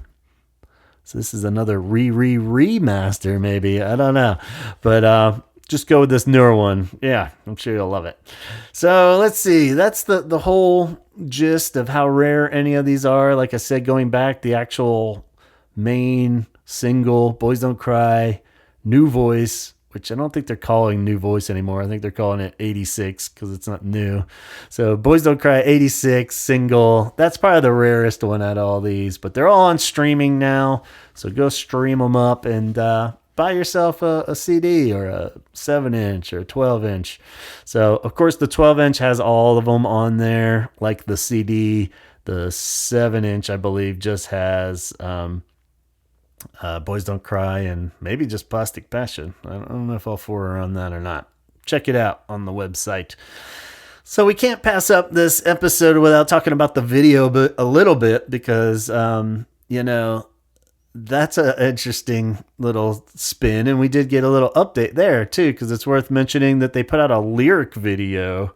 So this is another remaster, maybe. I don't know. But just go with this newer one. Yeah, I'm sure you'll love it. So let's see. That's the whole gist of how rare any of these are. Like I said, going back, the actual main single, Boys Don't Cry, New Voice, which I don't think they're calling New Voice anymore. I think they're calling it 86 because it's not new. So Boys Don't Cry 86 single. That's probably the rarest one out of all these, but they're all on streaming now. So go stream them up and buy yourself a CD or a 7-inch or a 12-inch. So of course the 12-inch has all of them on there, like the CD. The 7-inch, I believe, just has Boys Don't Cry and maybe just Plastic Passion. I don't know if all four are on that or not. Check it out on the website. So we can't pass up this episode without talking about the video but a little bit because that's an interesting little spin, and we did get a little update there too, because it's worth mentioning that they put out a lyric video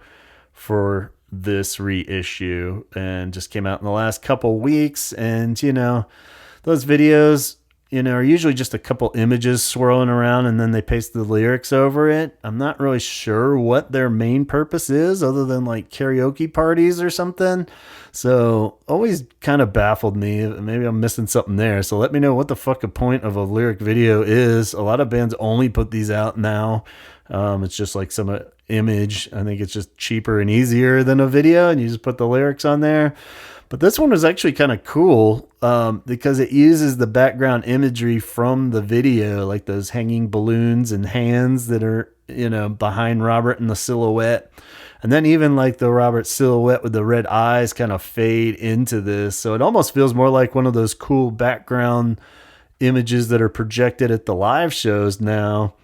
for this reissue and just came out in the last couple weeks. And those videos are usually just a couple images swirling around and then they paste the lyrics over it. I'm not really sure what their main purpose is other than like karaoke parties or something. So always kind of baffled me. Maybe I'm missing something there. So let me know what the fuck a point of a lyric video is. A lot of bands only put these out now. It's just like some image. I think it's just cheaper and easier than a video and you just put the lyrics on there. But this one was actually kind of cool because it uses the background imagery from the video, like those hanging balloons and hands that are, behind Robert in the silhouette. And then even like the Robert silhouette with the red eyes kind of fade into this. So it almost feels more like one of those cool background images that are projected at the live shows now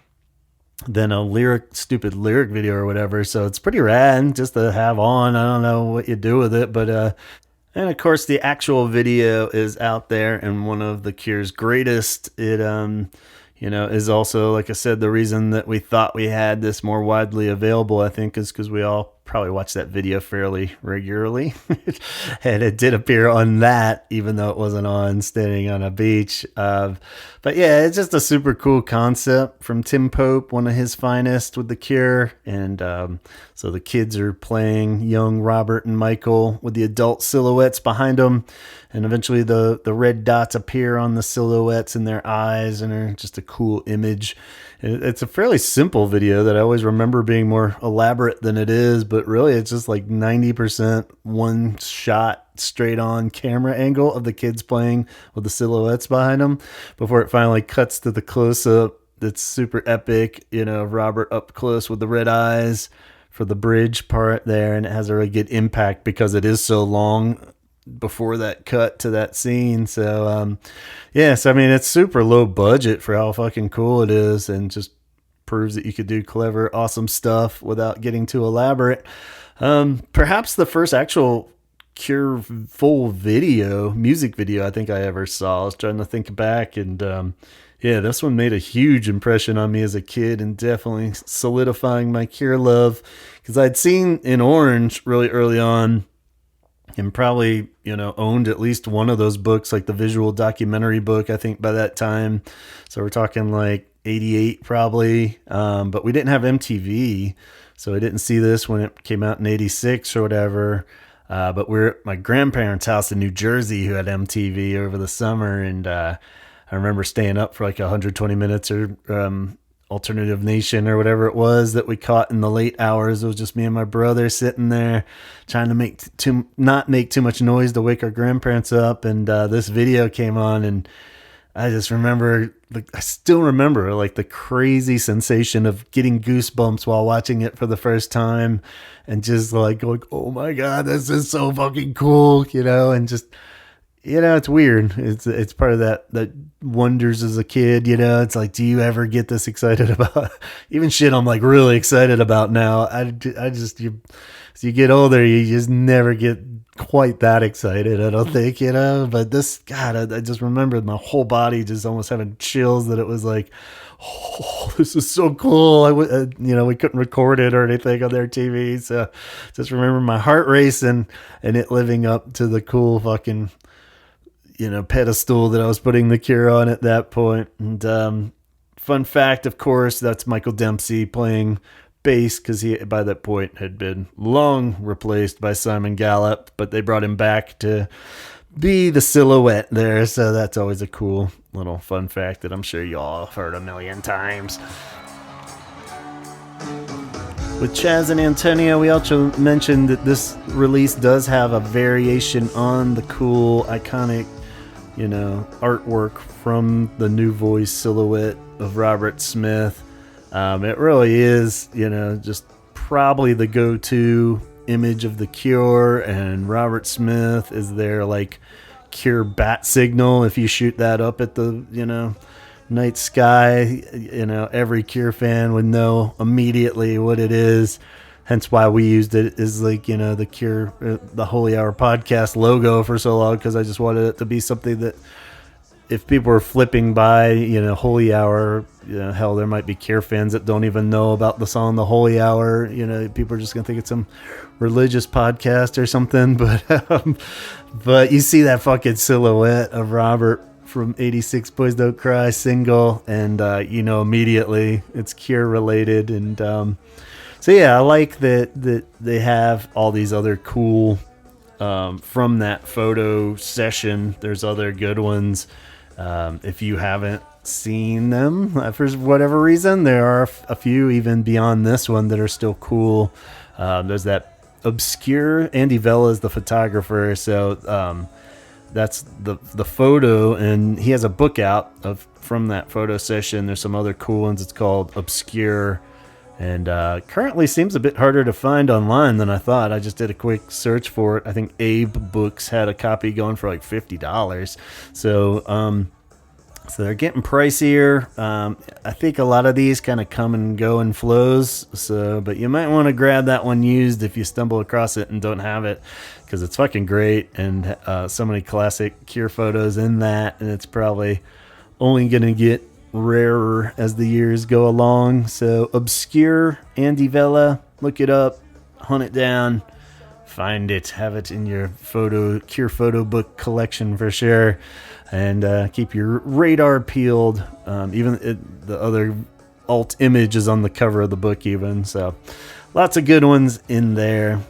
than a stupid lyric video or whatever. So it's pretty rad just to have on. I don't know what you do with it, but and of course, the actual video is out there and one of The Cure's greatest. It, is also, like I said, the reason that we thought we had this more widely available, I think, is because we all probably watch that video fairly regularly. And it did appear on that, even though it wasn't on Standing on a Beach. But yeah, it's just a super cool concept from Tim Pope, one of his finest with The Cure. And so the kids are playing young Robert and Michael with the adult silhouettes behind them. And eventually the red dots appear on the silhouettes in their eyes and are just a cool image. It's a fairly simple video that I always remember being more elaborate than it is, but really it's just like 90% one shot straight on camera angle of the kids playing with the silhouettes behind them before it finally cuts to the close up. That's super epic, Robert up close with the red eyes for the bridge part there. And it has a really good impact because it is so long before that cut to that scene. So I mean, it's super low budget for how fucking cool it is and just proves that you could do clever, awesome stuff without getting too elaborate. Perhaps the first actual Cure full music video I think I ever saw. I was trying to think back and this one made a huge impression on me as a kid and definitely solidifying my Cure love because I'd seen In Orange really early on and probably, owned at least one of those books, like the visual documentary book, I think by that time. So we're talking like 88 probably. But we didn't have MTV. So I didn't see this when it came out in 86 or whatever. But we're at my grandparents' house in New Jersey who had MTV over the summer. And I remember staying up for like 120 minutes or Alternative Nation or whatever it was that we caught in the late hours. It was just me and my brother sitting there trying to not make too much noise to wake our grandparents up. And this video came on and I just remember, I still remember like the crazy sensation of getting goosebumps while watching it for the first time and just like going, oh my God, this is so fucking cool, and just, it's weird. It's part of that wonders as a kid, it's like, do you ever get this excited about even shit I'm like really excited about now? I just, as you get older, you just never get quite that excited, I don't think, but this, God, I just remembered my whole body just almost having chills that it was like, oh, this is so cool. We couldn't record it or anything on their TV. So just remember my heart racing and it living up to the cool fucking, pedestal that I was putting the Cure on at that point. And fun fact, of course, that's Michael Dempsey playing bass because he, by that point, had been long replaced by Simon Gallup, but they brought him back to be the silhouette there. So that's always a cool little fun fact that I'm sure you all have heard a million times. With Chaz and Antonio, we also mentioned that this release does have a variation on the cool, iconic, artwork from the New Voice silhouette of Robert Smith. It really is, just probably the go-to image of the Cure, and Robert Smith is their like Cure bat signal. If you shoot that up at the, night sky, every Cure fan would know immediately what it is. Hence why we used it as like, the Cure, the Holy Hour podcast logo for so long, because I just wanted it to be something that if people were flipping by, Holy Hour, hell, there might be Cure fans that don't even know about the song The Holy Hour. People are just going to think it's some religious podcast or something. But you see that fucking silhouette of Robert from 86 Boys Don't Cry single, and immediately it's Cure related. And so yeah, I like that they have all these other cool from that photo session. There's other good ones. If you haven't seen them for whatever reason, there are a few even beyond this one that are still cool. There's that obscure Andy Vella is the photographer, so that's the photo, and he has a book out from that photo session. There's some other cool ones. It's called Obscure, and currently seems a bit harder to find online than I thought. I just did a quick search for it. I think Abe Books had a copy going for like $50. So they're getting pricier. I think a lot of these kind of come and go in flows. But you might want to grab that one used if you stumble across it and don't have it, because it's fucking great, and so many classic Cure photos in that, and it's probably only going to get rarer as the years go along. So Obscure, Andy Vella, look it up, hunt it down, find it, have it in your Cure photo book collection for sure. And keep your radar peeled. The other alt image is on the cover of the book even. So lots of good ones in there.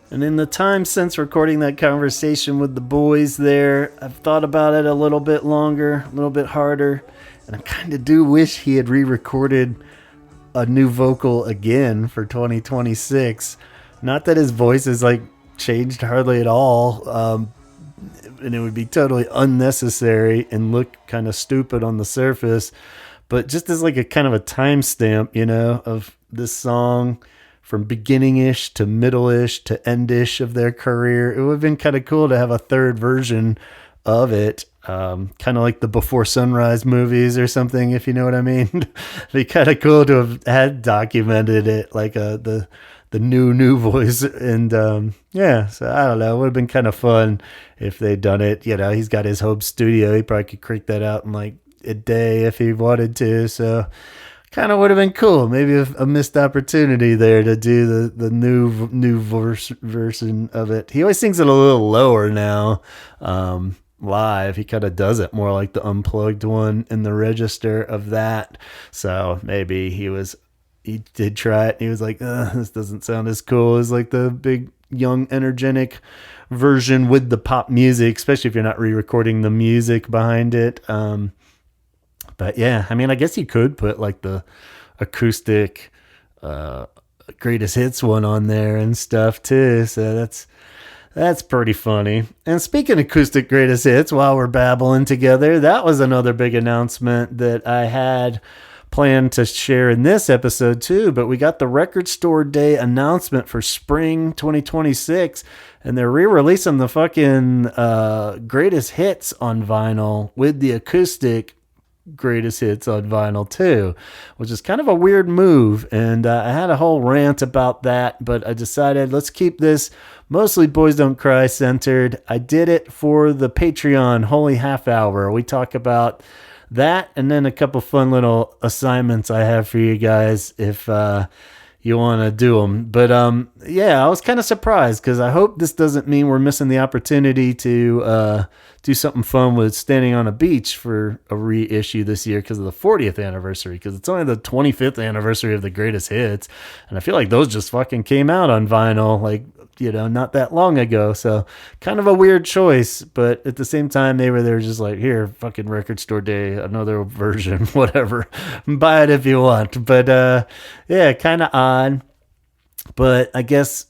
And in the time since recording that conversation with the boys there, I've thought about it a little bit longer, a little bit harder. And I kind of do wish he had re-recorded a new vocal again for 2026. Not that his voice is like changed hardly at all. And it would be totally unnecessary and look kind of stupid on the surface, but just as like a kind of a timestamp, of this song from beginning-ish to middle-ish to end-ish of their career, it would have been kind of cool to have a third version of it, kind of like the Before Sunrise movies or something, if you know what I mean. It'd be kind of cool to have had documented it, like the new voice. And so I don't know, it would have been kind of fun if they'd done it. He's got his home studio, he probably could crank that out in like a day if he wanted to, so kind of would have been cool. Maybe a missed opportunity there to do the new version of it. He always sings it a little lower now live. He kind of does it more like the unplugged one in the register of that, so maybe he did try it and he was like, this doesn't sound as cool as like the big young energetic version with the pop music, especially if you're not re-recording the music behind it. But yeah, I mean, I guess you could put like the acoustic greatest hits one on there and stuff too, so that's pretty funny. And speaking of acoustic greatest hits, while we're babbling together, that was another big announcement that I had plan to share in this episode too, but we got the Record Store Day announcement for spring 2026, and they're re-releasing the fucking greatest hits on vinyl with the acoustic greatest hits on vinyl too, which is kind of a weird move. And I had a whole rant about that, but I decided let's keep this mostly Boys Don't Cry centered. I did it for the Patreon Holy Half Hour. We talk about that, and then a couple fun little assignments I have for you guys if you want to do them. But I was kind of surprised, because I hope this doesn't mean we're missing the opportunity to do something fun with Standing on a Beach for a reissue this year because of the 40th anniversary, because it's only the 25th anniversary of the greatest hits, and I feel like those just fucking came out on vinyl like not that long ago. So kind of a weird choice, but at the same time, maybe they were just like, here, fucking Record Store Day, another version, whatever, buy it if you want. But kind of odd. But I guess,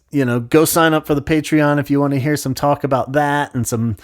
go sign up for the Patreon if you want to hear some talk about that and some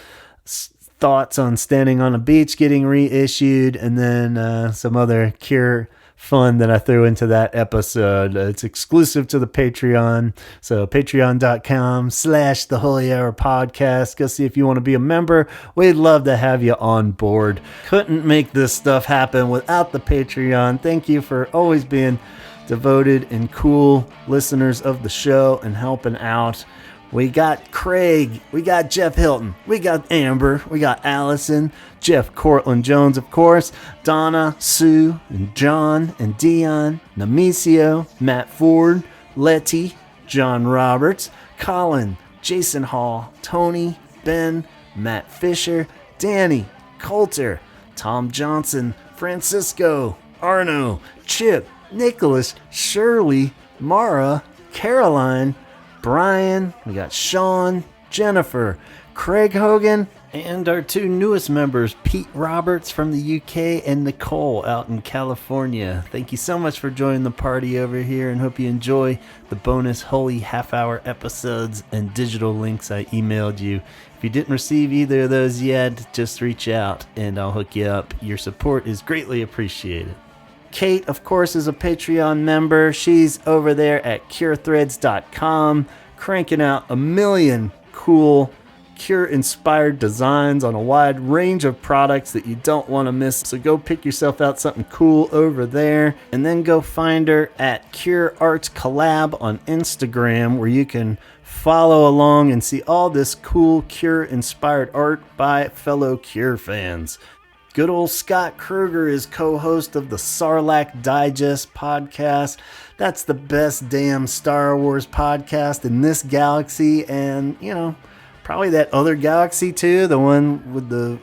thoughts on Standing on a Beach getting reissued, and then some other Cure fun that I threw into that episode. It's exclusive to the Patreon, so patreon.com/the Holy Hour Podcast. Go see if you want to be a member. We'd love to have you on board. Couldn't make this stuff happen without the Patreon. Thank you for always being devoted and cool listeners of the show and helping out. We got Craig, we got Jeff Hilton, we got Amber, we got Allison, Jeff Cortland Jones, of course, Donna, Sue, and John, and Dion, Namicio, Matt Ford, Letty, John Roberts, Colin, Jason Hall, Tony, Ben, Matt Fisher, Danny, Coulter, Tom Johnson, Francisco, Arno, Chip, Nicholas, Shirley, Mara, Caroline, Brian, we got Sean, Jennifer, Craig Hogan, and our two newest members, Pete Roberts from the UK and Nicole out in California. Thank you so much for joining the party over here, and hope you enjoy the bonus Holy Half-Hour episodes and digital links I emailed you. If you didn't receive either of those yet, just reach out and I'll hook you up. Your support is greatly appreciated. Kate, of course, is a Patreon member. She's over there at curethreads.com, cranking out a million cool Cure-inspired designs on a wide range of products that you don't want to miss. So go pick yourself out something cool over there, and then go find her at Cure Arts Collab on Instagram, where you can follow along and see all this cool Cure-inspired art by fellow Cure fans. Good old Scott Kruger is co-host of the Sarlacc Digest podcast. That's the best damn Star Wars podcast in this galaxy, and, you know, probably that other galaxy too, the one with the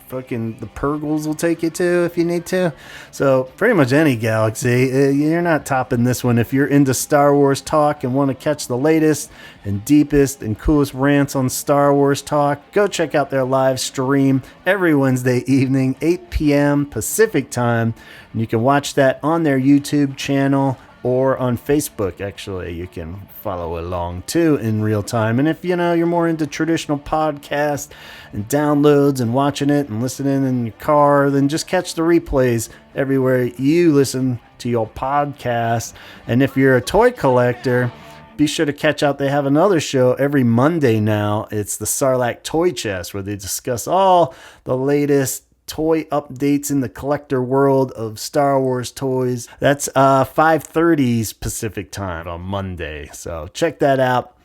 the Purgles will take you to if you need to. So pretty much any galaxy, you're not topping this one. If you're into Star Wars talk and want to catch the latest and deepest and coolest rants on Star Wars talk, go check out their live stream every Wednesday evening, 8 p.m. Pacific time. And you can watch that on their YouTube channel, or on Facebook. Actually, you can follow along too in real time. And if you're more into traditional podcasts and downloads and watching it and listening in your car, then just catch the replays everywhere you listen to your podcast. And if you're a toy collector, be sure to catch out. They have another show every Monday now. It's the Sarlacc Toy Chest, where they discuss all the latest toy updates in the collector world of Star Wars toys. That's 5:30 Pacific time on Monday, so check that out.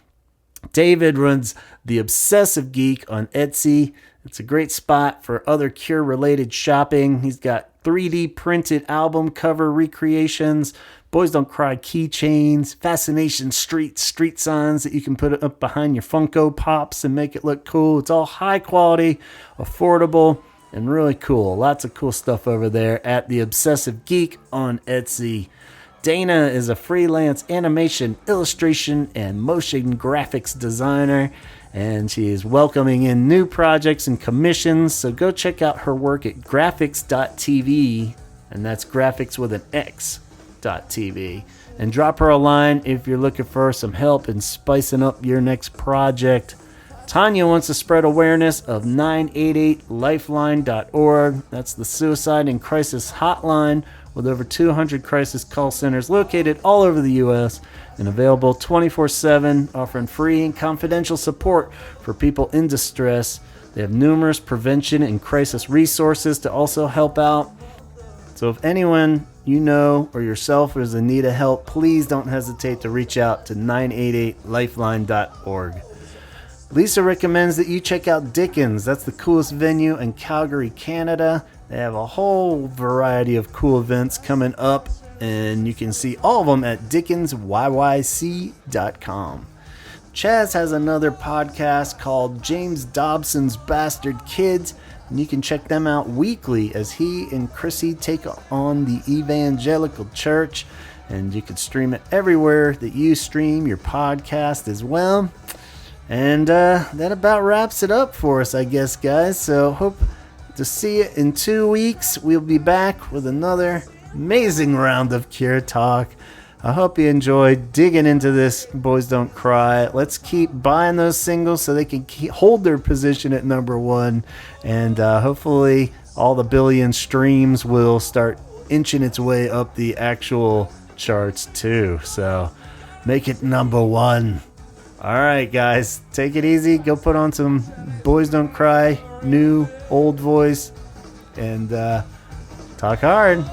David runs The Obsessive Geek on Etsy. It's a great spot for other Cure related shopping. He's got 3D printed album cover recreations, Boys Don't Cry keychains, Fascination street signs that you can put up behind your Funko Pops and make it look cool. It's all high quality, affordable, and really cool. Lots of cool stuff over there at The Obsessive Geek on Etsy. Dana is a freelance animation, illustration, and motion graphics designer, and she is welcoming in new projects and commissions, so go check out her work at graphics.tv, and that's graphics with an X.tv. And drop her a line if you're looking for some help in spicing up your next project. Tanya wants to spread awareness of 988lifeline.org. That's the suicide and crisis hotline with over 200 crisis call centers located all over the U.S. and available 24/7, offering free and confidential support for people in distress. They have numerous prevention and crisis resources to also help out. So if anyone you know or yourself is in need of help, please don't hesitate to reach out to 988lifeline.org. Lisa recommends that you check out Dickens. That's the coolest venue in Calgary, Canada. They have a whole variety of cool events coming up, and you can see all of them at dickensyyc.com. Chaz has another podcast called James Dobson's Bastard Kids, and you can check them out weekly as he and Chrissy take on the evangelical church, and you can stream it everywhere that you stream your podcast as well. And that about wraps it up for us, I guess, guys. So hope to see you in 2 weeks. We'll be back with another amazing round of Cure Talk. I hope you enjoyed digging into this Boys Don't Cry. Let's keep buying those singles so they can hold their position at number one. And hopefully all the billion streams will start inching its way up the actual charts too. So make it number one. All right, guys, take it easy. Go put on some Boys Don't Cry, new, old voice, and talk hard.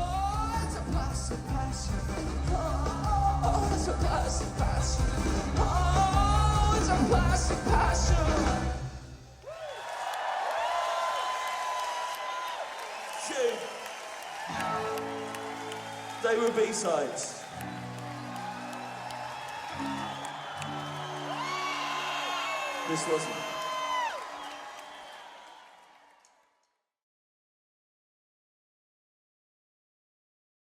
They were B-sides. This wasn't.